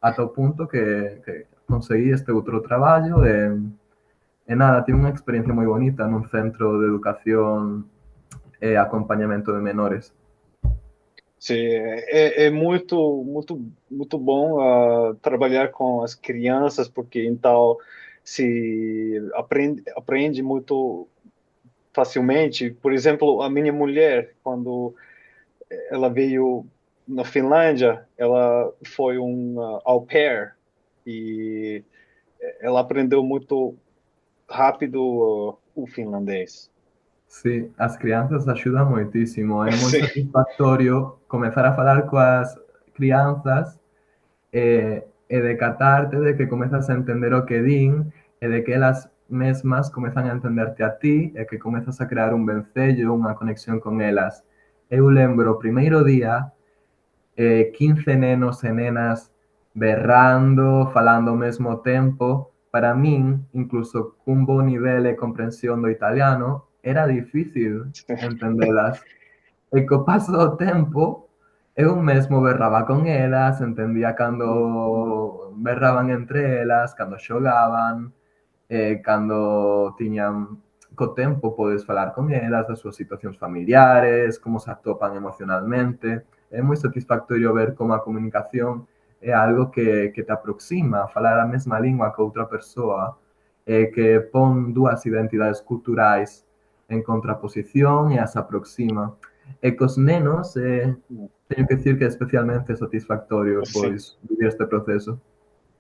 ata o punto que conseguí este outro traballo e nada, tive unha experiencia moi bonita nun centro de educación e acompañamento de menores. Sim, é muito bom trabalhar com as crianças, porque então se aprende muito facilmente. Por exemplo, a minha mulher, quando ela veio na Finlândia, ela foi um au pair e ela aprendeu muito rápido o finlandês. Sí, as crianzas axudan moitísimo, é moi Sim, satisfactorio comezar a falar coas crianzas e decatarte de que comezas a entender o que din e de que elas mesmas comezan a entenderte a ti e que comezas a crear un vencello, unha conexión con elas. Eu lembro o primeiro día 15 nenos e nenas berrando, falando ao mesmo tempo. Para min, incluso cun bo nivel e comprensión do italiano, era difícil entendelas. E co paso do tempo, eu mesmo berraba con elas, entendía cando berraban entre elas, cando xogaban, cando tiñan co tempo podes falar con elas das súas situacións familiares, como se atopan emocionalmente. É moi satisfactorio ver como a comunicación é algo que te aproxima a falar a mesma lingua que outra persoa e que pon dúas identidades culturais en contraposición e as aproxima. E cos nenos, teño que dicir que é especialmente satisfactorio, sim. pois, vivir este proceso.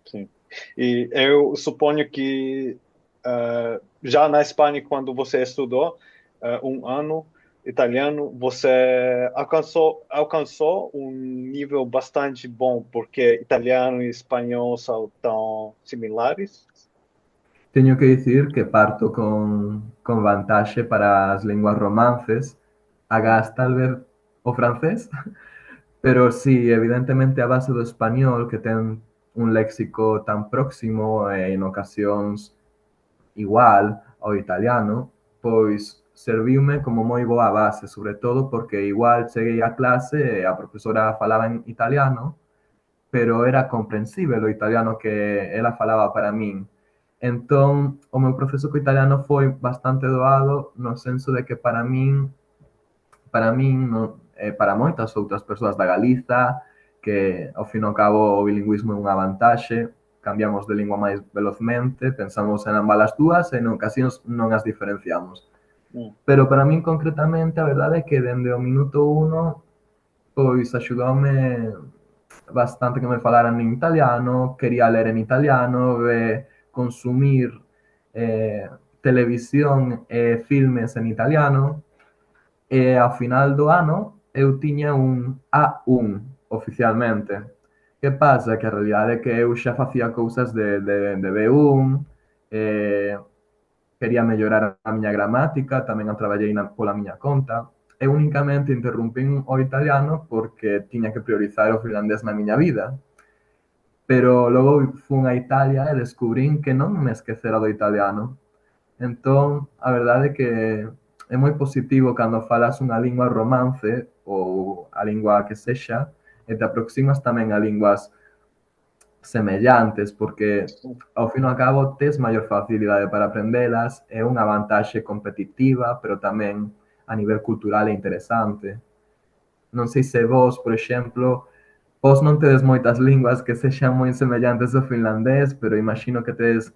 Sim. E eu suponho que já na Espanha, quando você estudou um ano italiano, você alcançou um nível bastante bom, porque italiano e espanhol são tão similares. Teño que dicir que parto con vantaxe para as linguas romances, agás tal vez o francés, pero sí, evidentemente a base do español, que ten un léxico tan próximo e en ocasións igual ao italiano, pois serviume como moi boa base, sobre todo porque igual cheguei a clase e a profesora falaba en italiano, pero era comprensível o italiano que ela falaba para min. Entón, o meu proceso co italiano foi bastante doado no senso de que para min para moitas outras persoas da Galiza, que ao fin e ao cabo o bilingüismo é unha vantaxe, cambiamos de lingua máis velozmente, pensamos en ambas as dúas e en ocasións non as diferenciamos. Hum, Pero para min concretamente a verdade é que dende o minuto uno pois axudoume bastante que me falaran en italiano, quería ler en italiano, consumir televisión e filmes en italiano, e ao final do ano eu tiña un A1 oficialmente. Que pasa? Que a realidade é que eu xa facía cousas de B1, eh, quería mellorar a miña gramática, tamén a traballei pola miña conta, e únicamente interrumpín o italiano porque tiña que priorizar o finlandés na miña vida. Pero logo fun a Italia e descubrín que non me esquecera do italiano. Entón, a verdade é que é moi positivo cando falas unha lingua romance ou a lingua que sexa e te aproximas tamén a linguas semellantes, porque ao fin e ao cabo tes maior facilidade para aprendelas, é unha vantaxe competitiva, pero tamén a nivel cultural é interesante. Non sei se vos, por exemplo, vos non tedes moitas linguas que sexan moi semellantes ao finlandés, pero imagino que tedes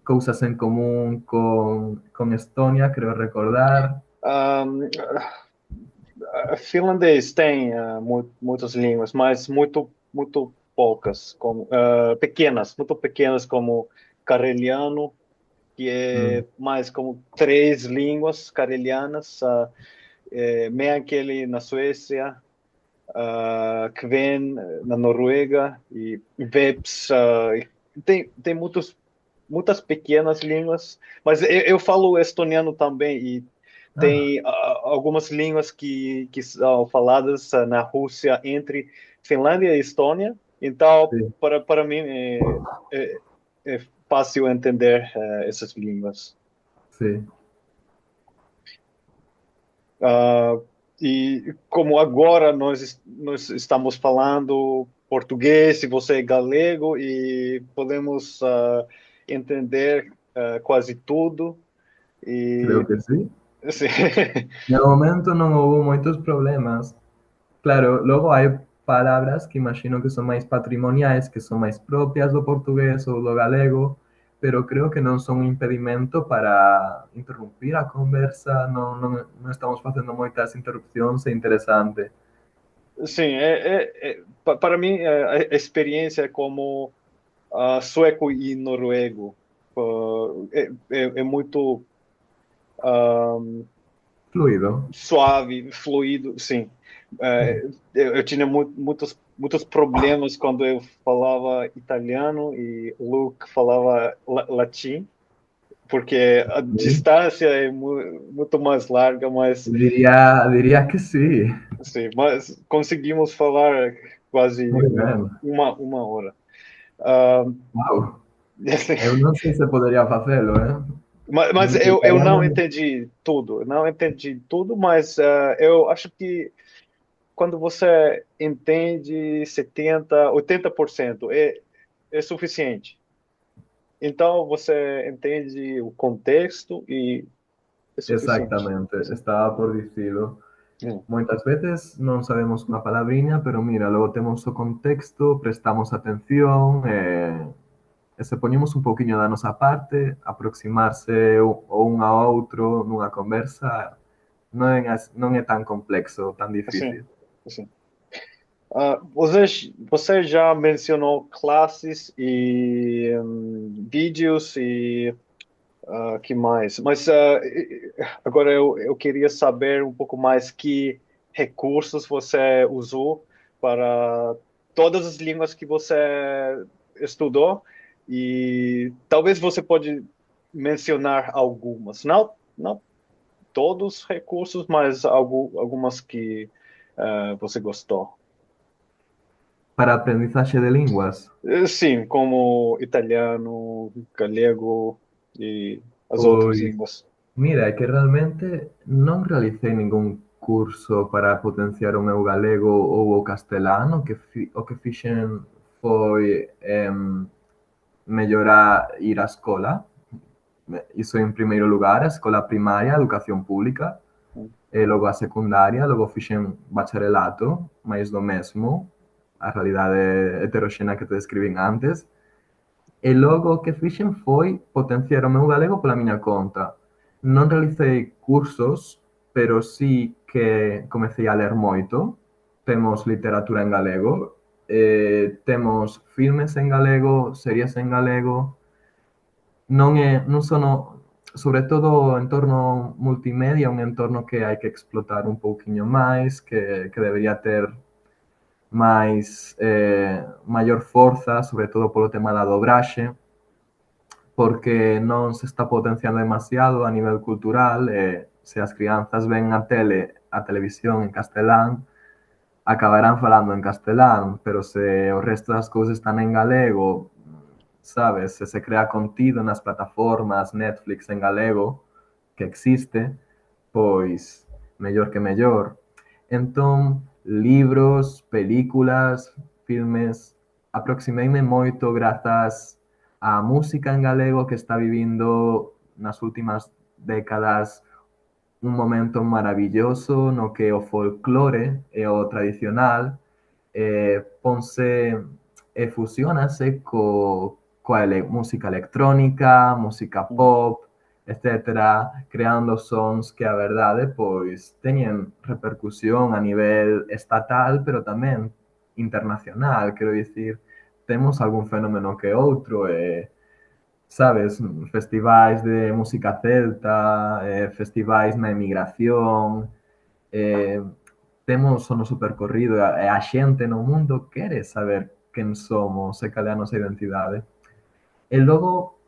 cousas en común con Estonia, creo recordar. Um, Finlandês tem muitas línguas, mas muito poucas, como pequenas, muito pequenas, como careliano, que é mais como três línguas carelianas, Meänkieli na Suécia, Kven na Noruega e Veps. Tem muitas pequenas línguas, mas eu falo estoniano também e Ah, tem algumas línguas que são faladas na Rússia entre Finlândia e Estônia. Então, sí, para mim, é fácil entender essas línguas. sí. Ah, e como agora nós estamos falando português e você é galego e podemos entender quase tudo. Creo E que sí. assim, De momento non houve moitos problemas. Claro, logo hai palabras que imagino que son máis patrimoniais, que son máis propias do portugués ou do galego, pero creo que non son un impedimento para interrumpir a conversa, non estamos facendo moitas interrupcións, é interesante. sim, para mim a experiência é como sueco e noruego. É muito Fluido. suave, fluido, sim. Eu tinha muitos problemas quando eu falava italiano e o Luke falava latim, porque a Sí. distância é muito mais larga, mas, Diría que sí. sim, mas conseguimos falar quase Moi ben. uma hora. Ah, Wow. assim, Eu non sei se podería facelo, mas No eu italiano não entendi tudo, não entendi tudo, mas eu acho que quando você entende 80% é suficiente. Então você entende o contexto e é suficiente. exactamente, Sim. estaba por dicilo. Hum. Moitas veces non sabemos unha palabriña, pero mira, logo temos o contexto, prestamos atención e se poñemos un pouquiño da nosa parte, aproximarse o un ao outro nunha conversa non é tan complexo, tan Assim, difícil. assim. Você já mencionou classes e vídeos e que mais? Mas agora eu queria saber um pouco mais que recursos você usou para todas as línguas que você estudou e talvez você pode mencionar algumas, não todos os recursos, mas algumas que você gostou. Para aprendizaxe de linguas, Sim, como italiano, galego e as outras pois línguas. mira, é que realmente non realicei ningún curso para potenciar o meu galego ou o castelán, o que fixen foi mellorar ir á escola, iso en primeiro lugar, a escola primaria, a educación pública, e logo a secundaria, logo fixen bacharelato, máis do mesmo, a realidade heteroxena que te describín antes, e logo o que fixen foi potenciar o meu galego pola miña conta. Non realicei cursos, pero sí que comecei a ler moito. Temos literatura en galego, temos filmes en galego, series en galego. Non sono, sobre todo o entorno multimedia, un entorno que hai que explotar un pouquiño máis, que debería ter máis maior forza, sobre todo polo tema da dobraxe, porque non se está potenciando demasiado a nivel cultural e se as crianzas ven a televisión en castelán, acabarán falando en castelán, pero se o resto das cousas están en galego, sabes, se crea contido nas plataformas Netflix en galego que existe, pois mellor que mellor. Entón, libros, películas, filmes. Aproximeime moito grazas á música en galego que está vivindo nas últimas décadas un momento maravilloso no que o folclore e o tradicional ponse e fusionase música electrónica, música pop, etcétera, creando sons que a verdade pois teñen repercusión a nivel estatal, pero tamén internacional, quero dicir, temos algún fenómeno que outro, sabes, festivais de música celta, festivais na emigración, eh, temos o noso percorrido e a xente no mundo quere saber quen somos e cal é a nosa identidade. E logo,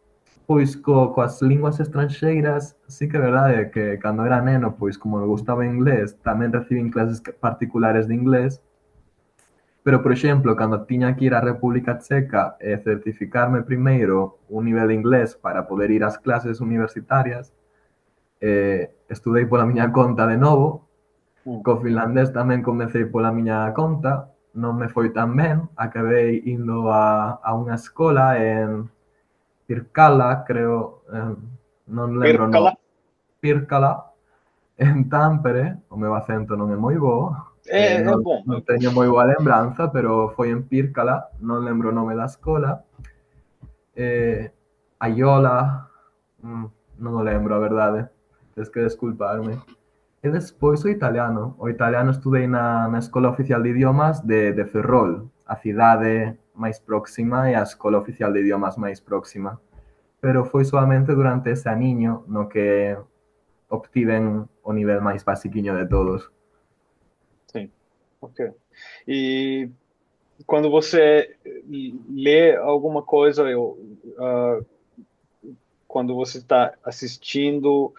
pois, coas linguas estranxeiras, sí que é verdade que cando era neno, pois, como me gustaba inglés, tamén recibín clases particulares de inglés, pero, por exemplo, cando tiña que ir á República Checa e certificarme primeiro un nivel de inglés para poder ir ás clases universitarias, estudei pola miña conta de novo. Co finlandés tamén comecei pola miña conta, non me foi tan ben, acabei indo a unha escola en Pirkkala, creo, non lembro no, Pirkkala. Pirkkala, en Tampere, o meu acento non é moi bo, É non, bom, é non bom. teño moi boa lembranza, pero foi en Pirkkala, non lembro o nome da escola, Aiola, non o lembro, a verdade, tens que desculparme. E despois o italiano estudei na Escola Oficial de Idiomas de Ferrol, a cidade máis próxima e a Escola Oficial de Idiomas máis próxima. Pero foi solamente durante ese aniño no que obtiven o nivel máis basiquiño de todos. Sim, ok. E quando você lê alguma coisa, quando você está assistindo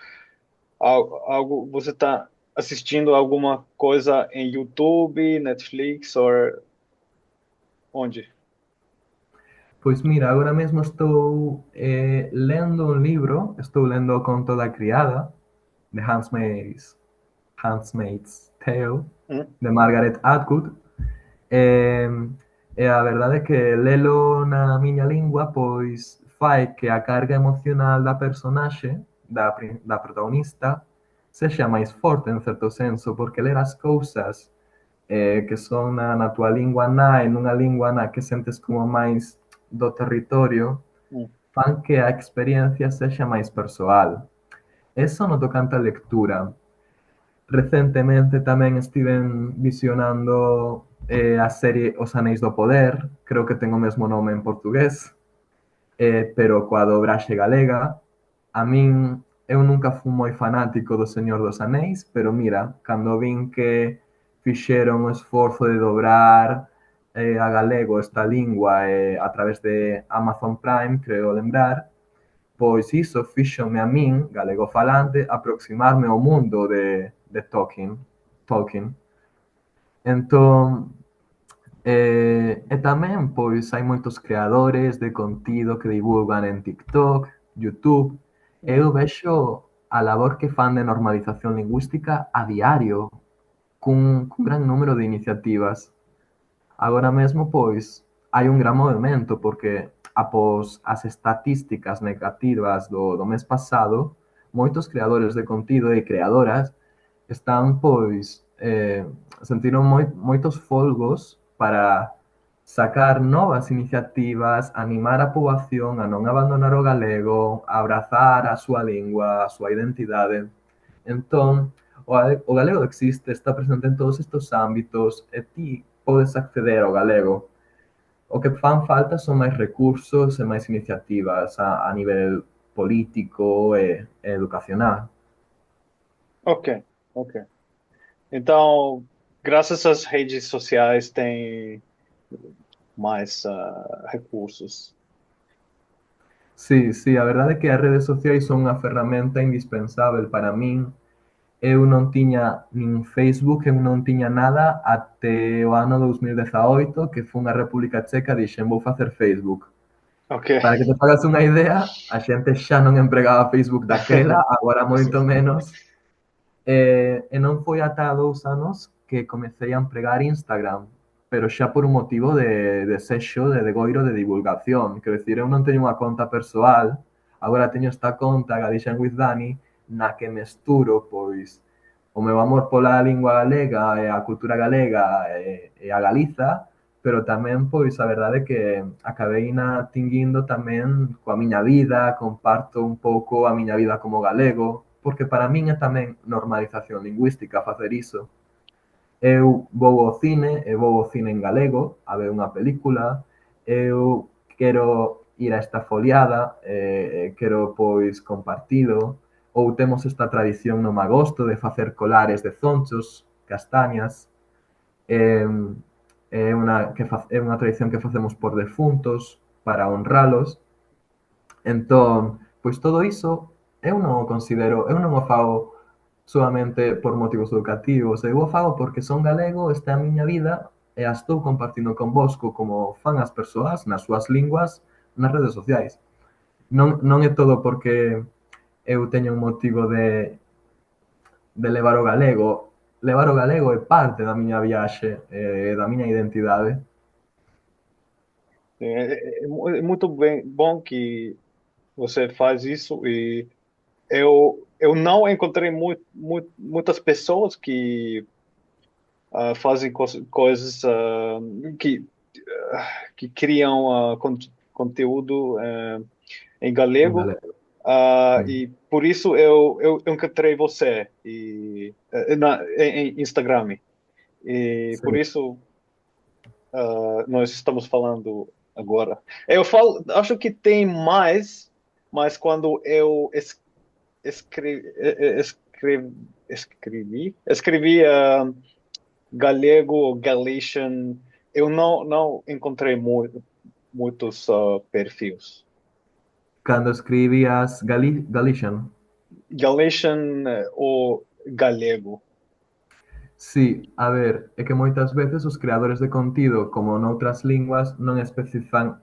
algo, você está assistindo alguma coisa em YouTube, Netflix ou onde? Pois mira, agora mesmo estou lendo un libro, estou lendo o conto da criada, de Handmaid's Tale, Hum? de Margaret Atwood. E, e a verdade é que lelo na miña lingua pois fai que a carga emocional da personaxe, da protagonista, sexa máis forte en certo senso, porque ler as cousas que son na túa lingua nai, nunha lingua na que sentes como máis do territorio, Hum. fan que a experiencia sexa máis persoal. Eso no tocante a lectura. Recentemente tamén estiven visionando a serie Os Anéis do Poder, creo que ten o mesmo nome en portugués, pero coa dobraxe galega. A min, eu nunca fui moi fanático do Señor dos Anéis, pero mira, cando vin que fixeron o esforzo de dobrar a galego esta lingua a través de Amazon Prime, creo lembrar, pois iso fíxome a min, galego falante, aproximarme ao mundo de Tolkien. Entón, e tamén, pois, hai moitos creadores de contido que divulgan en TikTok, YouTube, e eu vexo a labor que fan de normalización lingüística a diario, cun gran número de iniciativas. Agora mesmo, pois, hai un gran movimento, porque após as estatísticas negativas do mes pasado, moitos creadores de contido e creadoras están, pois, sentiron moitos folgos para sacar novas iniciativas, animar a poboación a non abandonar o galego, a abrazar a súa lingua, a súa identidade. Entón, o galego existe, está presente en todos estes ámbitos e ti podes acceder ao galego. O que fan falta son máis recursos e máis iniciativas a nivel político e educacional. Ok, ok. Então, graças às redes sociais, tem mais recursos. Sí, sí, a verdade é que as redes sociais son unha ferramenta indispensável para min. Eu non tiña nin Facebook, eu non tiña nada até o ano 2018, que fun á República Checa e dixen vou facer Facebook. Ok. Para que te fagas unha idea, a xente xa non empregaba Facebook daquela, agora moito menos. E non foi ata 2 anos que comecei a empregar Instagram, pero xa por un motivo de sexo, de goiro de divulgación. Quero dicir, eu non teño unha conta persoal, agora teño esta conta, Galician with Dani, na que mesturo, pois, o meu amor pola lingua galega e a cultura galega e a Galiza, pero tamén, pois, a verdade é que acabei na tinguindo tamén coa miña vida, comparto un pouco a miña vida como galego, porque para min é tamén normalización lingüística facer iso. Eu vou ao cine e vou ao cine en galego a ver unha película, eu quero ir a esta foliada, quero pois compartilo, ou temos esta tradición no magosto de facer colares de zonchos, castañas, eh, é unha tradición que facemos por defuntos para honralos. Entón, pois todo iso eu non o considero, eu non o fago solamente por motivos educativos, eu o fago porque son galego, esta é a miña vida e a estou compartindo convosco como fan as persoas nas súas linguas nas redes sociais. Non é todo porque eu teño un motivo de levar o galego é parte da miña viaxe, da miña identidade. É muito bom que você faz isso e eu não encontrei muitas pessoas que fazem coisas que criam conteúdo em En galego. galego. Mm. E por isso eu encontrei você em Instagram. E Sí. por isso nós estamos falando agora. Eu falo, acho que tem mais, mas quando eu escrevi galego, Galician, eu não encontrei muitos perfis. Cando escribías Galician. Galician ou galego. Sí, a ver, é que moitas veces os creadores de contido, como noutras linguas, non especifican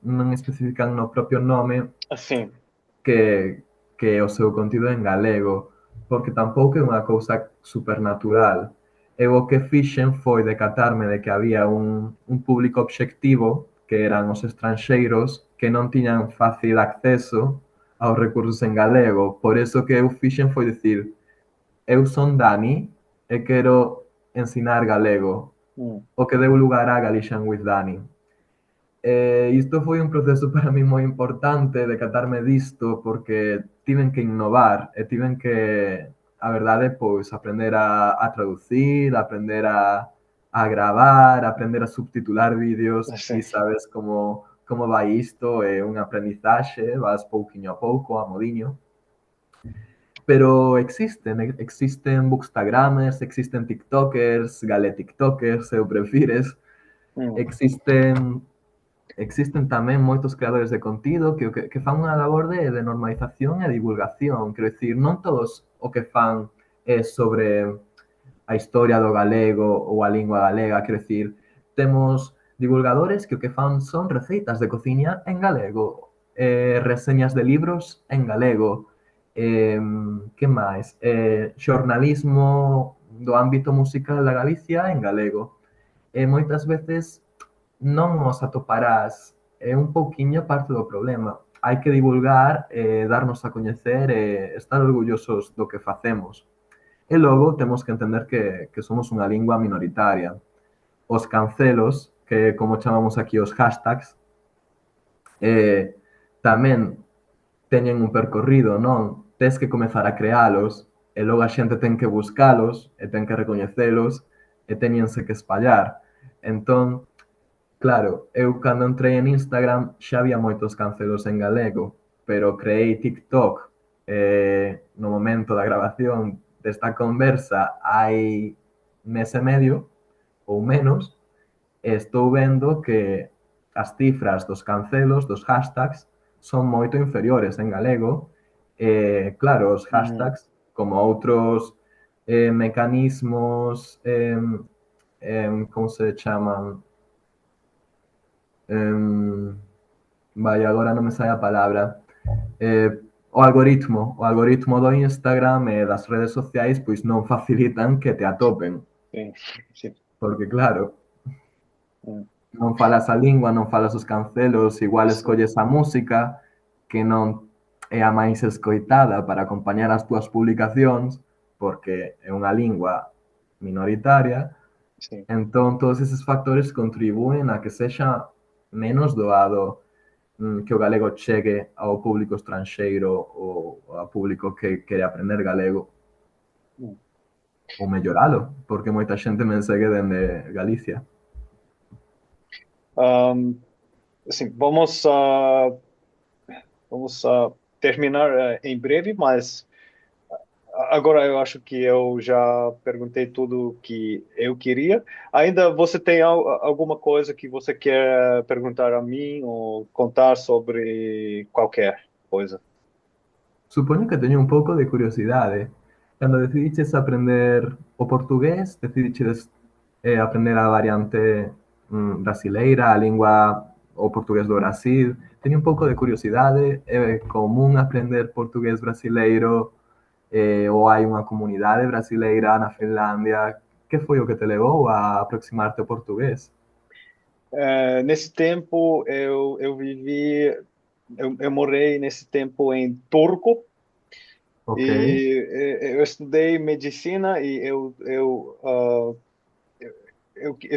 no propio nome Assim, que, que o seu contido é en galego, porque tampouco é unha cousa supernatural. Eu o que fixen foi decatarme de que había un público obxectivo, que eran os estranxeiros, que non tiñan fácil acceso aos recursos en galego. Por eso que eu fixen foi dicir, eu son Dani e quero ensinar galego, o que deu lugar a Galician with Dani. Isto foi un proceso para mí moi importante de catarme disto porque tiven que innovar e tiven que, a verdade, pois aprender a traducir, aprender a gravar, aprender a subtitular vídeos, ti assim. sabes como vai isto, é unha aprendizaxe, vas pouquiño a pouco, a modiño. Pero existen bookstagramers, existen tiktokers, galetiktokers, se o prefires, existen tamén moitos creadores de contido que fan unha labor de normalización e divulgación. Quero dicir, non todos o que fan é sobre a historia do galego ou a lingua galega. Quero dicir, temos divulgadores que o que fan son receitas de cociña en galego, reseñas de libros en galego, que máis? Xornalismo do ámbito musical da Galicia en galego. E moitas veces non os atoparás, é un pouquiño parte do problema. Hai que divulgar, darnos a coñecer e estar orgullosos do que facemos. E logo temos que entender que somos unha lingua minoritaria. Os cancelos, que como chamamos aquí os hashtags, tamén teñen un percorrido, non? Tes que comezar a crealos, e logo a xente ten que buscalos, e ten que recoñecelos, e teñense que espallar. Entón, claro, eu cando entrei en Instagram xa había moitos cancelos en galego, pero creei TikTok no momento da grabación desta conversa hai mes e medio ou menos, e estou vendo que as cifras dos cancelos, dos hashtags, son moito inferiores en galego. Claro, os hashtags, como outros mecanismos, como se chaman? Vai, agora non me sai a palabra. o algoritmo do Instagram e das redes sociais pois non facilitan que te atopen, Sim, sim. porque claro, Hum, non falas a lingua, non falas os cancelos, igual sim, escolles a música que non é a máis escoitada para acompañar as túas publicacións, porque é unha lingua minoritaria, sim. entón todos eses factores contribúen a que sexa menos doado que o galego chegue ao público estranxeiro ou ao público que quere aprender galego Hum. ou melloralo, porque moita xente me segue dende Galicia. Ahm, assim, vamos terminar em breve, mas agora eu acho que eu já perguntei tudo que eu queria. Ainda você tem alguma coisa que você quer perguntar a mim ou contar sobre qualquer coisa? Supoño que teño un pouco de curiosidade. Cando decidiches aprender o portugués, decidiches aprender a variante brasileira, a lingua o portugués do Brasil. Teño un pouco de curiosidade. É común aprender portugués brasileiro ou hai unha comunidade brasileira na Finlandia? Que foi o que te levou a aproximarte ao portugués? Nesse tempo, eu morei nesse tempo em Turco Ok, e eu estudei medicina e eu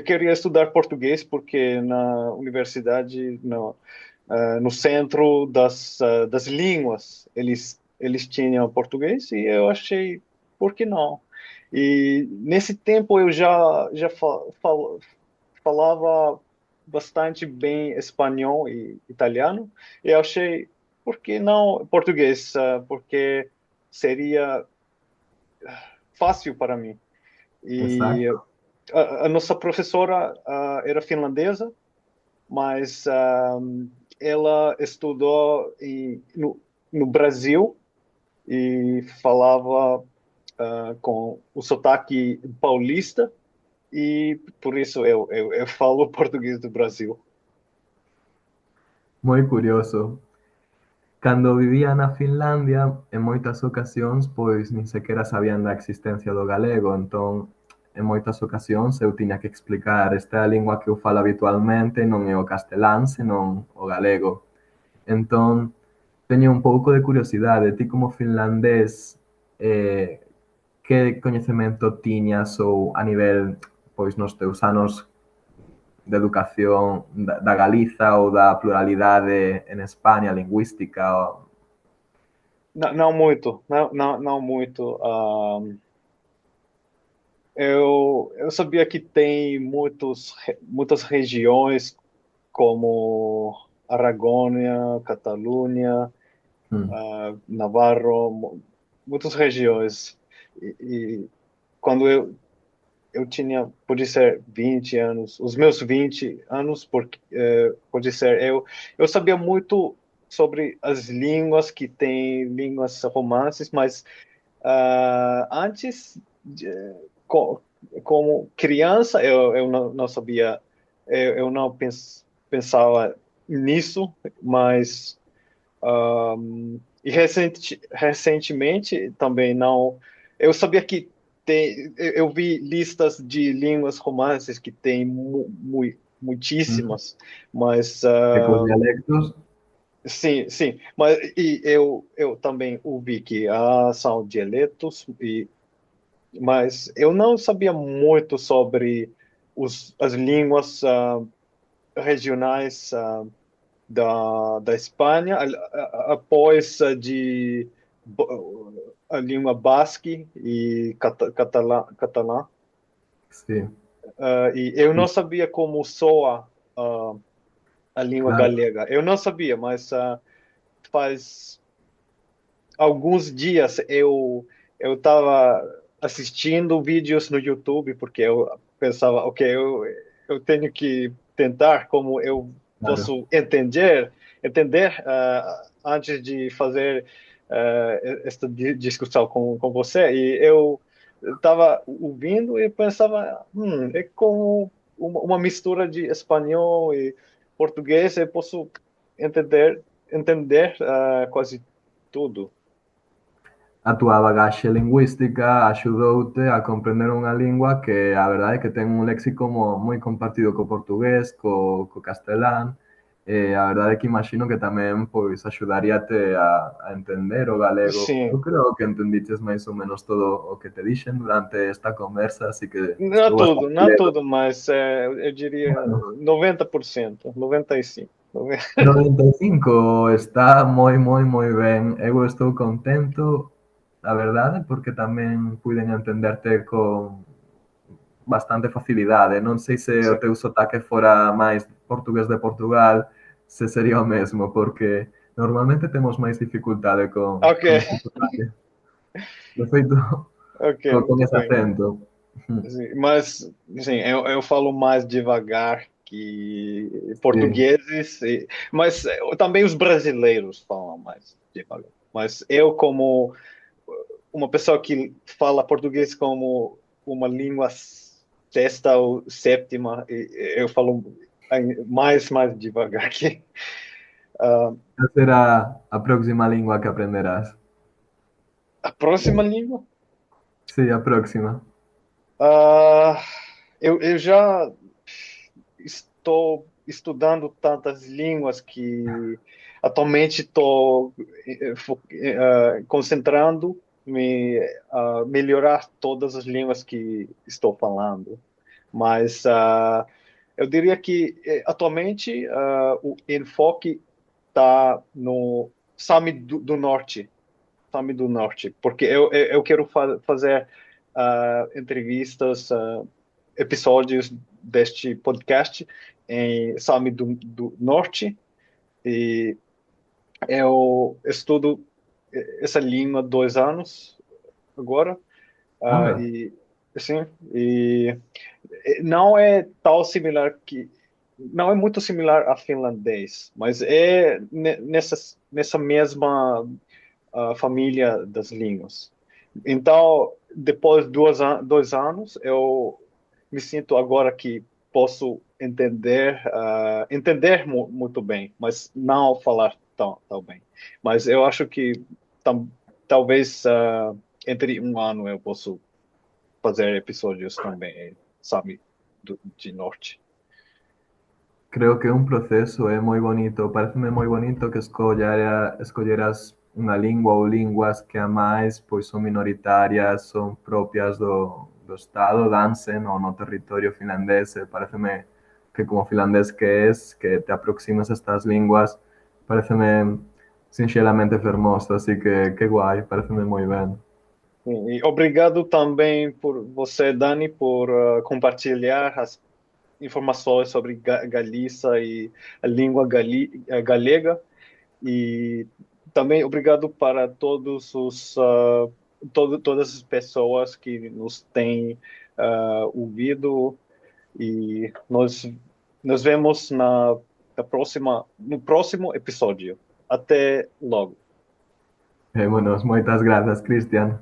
queria estudar português porque na universidade, no centro das línguas, eles tinham português e eu achei, por que não? E nesse tempo eu já falava bastante bem espanhol e italiano, e eu achei, por que não português? Porque seria fácil para mim. E exacto. a nossa professora era finlandesa, mas ela estudou no Brasil e falava com o sotaque paulista, e por isso eu falo português do Brasil. Moi curioso. Cando vivía na Finlandia, en moitas ocasións, pois nin sequera sabían da existencia do galego, entón, en moitas ocasións eu tiña que explicar esta é a lingua que eu falo habitualmente, non é o castelán, senón o galego. Entón, teño un pouco de curiosidade, ti como finlandés, que coñecemento tiñas ou a nivel, pois nos teus anos de educación da Galiza ou da pluralidade en España, lingüística, Não, não muito, não muito. Eu sabia que tem muitas regiões como Aragônia, Catalunha, mm, Navarro, muitas regiões. E quando eu tinha, pode ser 20 anos, os meus 20 anos, porque pode ser, eu sabia muito sobre as línguas que tem línguas romances, mas antes, co- como criança, eu não sabia, eu não pensava nisso, mas e recentemente também não. Eu sabia que eu vi listas de línguas romances que tem mm. muitíssimas, mas E cos dialectos, sim, sim, mas e eu também ouvi que são dialetos, mas eu não sabia muito sobre as línguas regionais da Espanha, após a língua basque e catalã, sí, e eu não sabia como soa a língua claro, galega. Eu não sabia, mas faz alguns dias eu estava assistindo vídeos no YouTube porque eu pensava, ok, eu tenho que tentar como eu claro. posso entender antes de fazer esta discussão com você. E eu estava ouvindo e pensava, é como uma mistura de espanhol e português. Eu posso entender quase tudo. A tua bagaxe lingüística axudoute a comprender unha lingua que a verdade é que ten un léxico moi compartido co portugués, co castelán, e a verdade é que imagino que tamén pois axudaríate a entender o galego. Eu Sim, creo que entendiches máis ou menos todo o que te dixen durante esta conversa, así que estou bastante não é ledo. tudo, mas eu diria Bueno, 90%, 95%. 95 está moi ben. Eu estou contento, a verdade, porque tamén puiden entenderte con bastante facilidade. Non sei se o Sim. teu sotaque fora máis portugués de Portugal, se sería o mesmo, porque normalmente temos máis dificultade Ok, con ese sotaque. De feito, ok, con muito ese bem. acento. Sim, mas, sim, eu falo mais devagar que Sí. portugueses, mas também os brasileiros falam mais devagar. Mas eu, como uma pessoa que fala português como uma língua sexta ou sétima, eu falo mais devagar que Cal será a próxima lingua que aprenderás? a próxima língua. Sí, a próxima. Ah, eu já estou estudando tantas línguas que atualmente estou concentrando me melhorar todas as línguas que estou falando. Mas eu diria que atualmente o enfoque está no Sami do Norte, Sami do Norte, porque eu quero fazer entrevistas, episódios deste podcast em Sami do Norte, e eu estudo essa língua há 2 anos agora, Onda. e sim, e não é tão similar que não é muito similar a finlandês, mas é nessa mesma família das línguas. Então, depois de 2 anos, eu me sinto agora que posso entender muito bem, mas não falar tão bem. Mas eu acho que tam, talvez entre 1 ano eu posso fazer episódios também, sabe, de norte. Creo que un proceso é moi bonito. Pareceme moi bonito que escolleras unha lingua ou linguas que a máis pois son minoritarias, son propias do Estado, danse no territorio finlandés. E pareceme que como finlandés que es, que te aproximes a estas linguas, pareceme sinxelamente fermoso, así que guai, pareceme moi ben. E obrigado também por você, Dani, por compartilhar as informações sobre Galiza e a língua galega. E também obrigado para todas as pessoas que nos têm ouvido. E nos vemos no próximo episódio. Até logo. Moitas grazas, Cristian.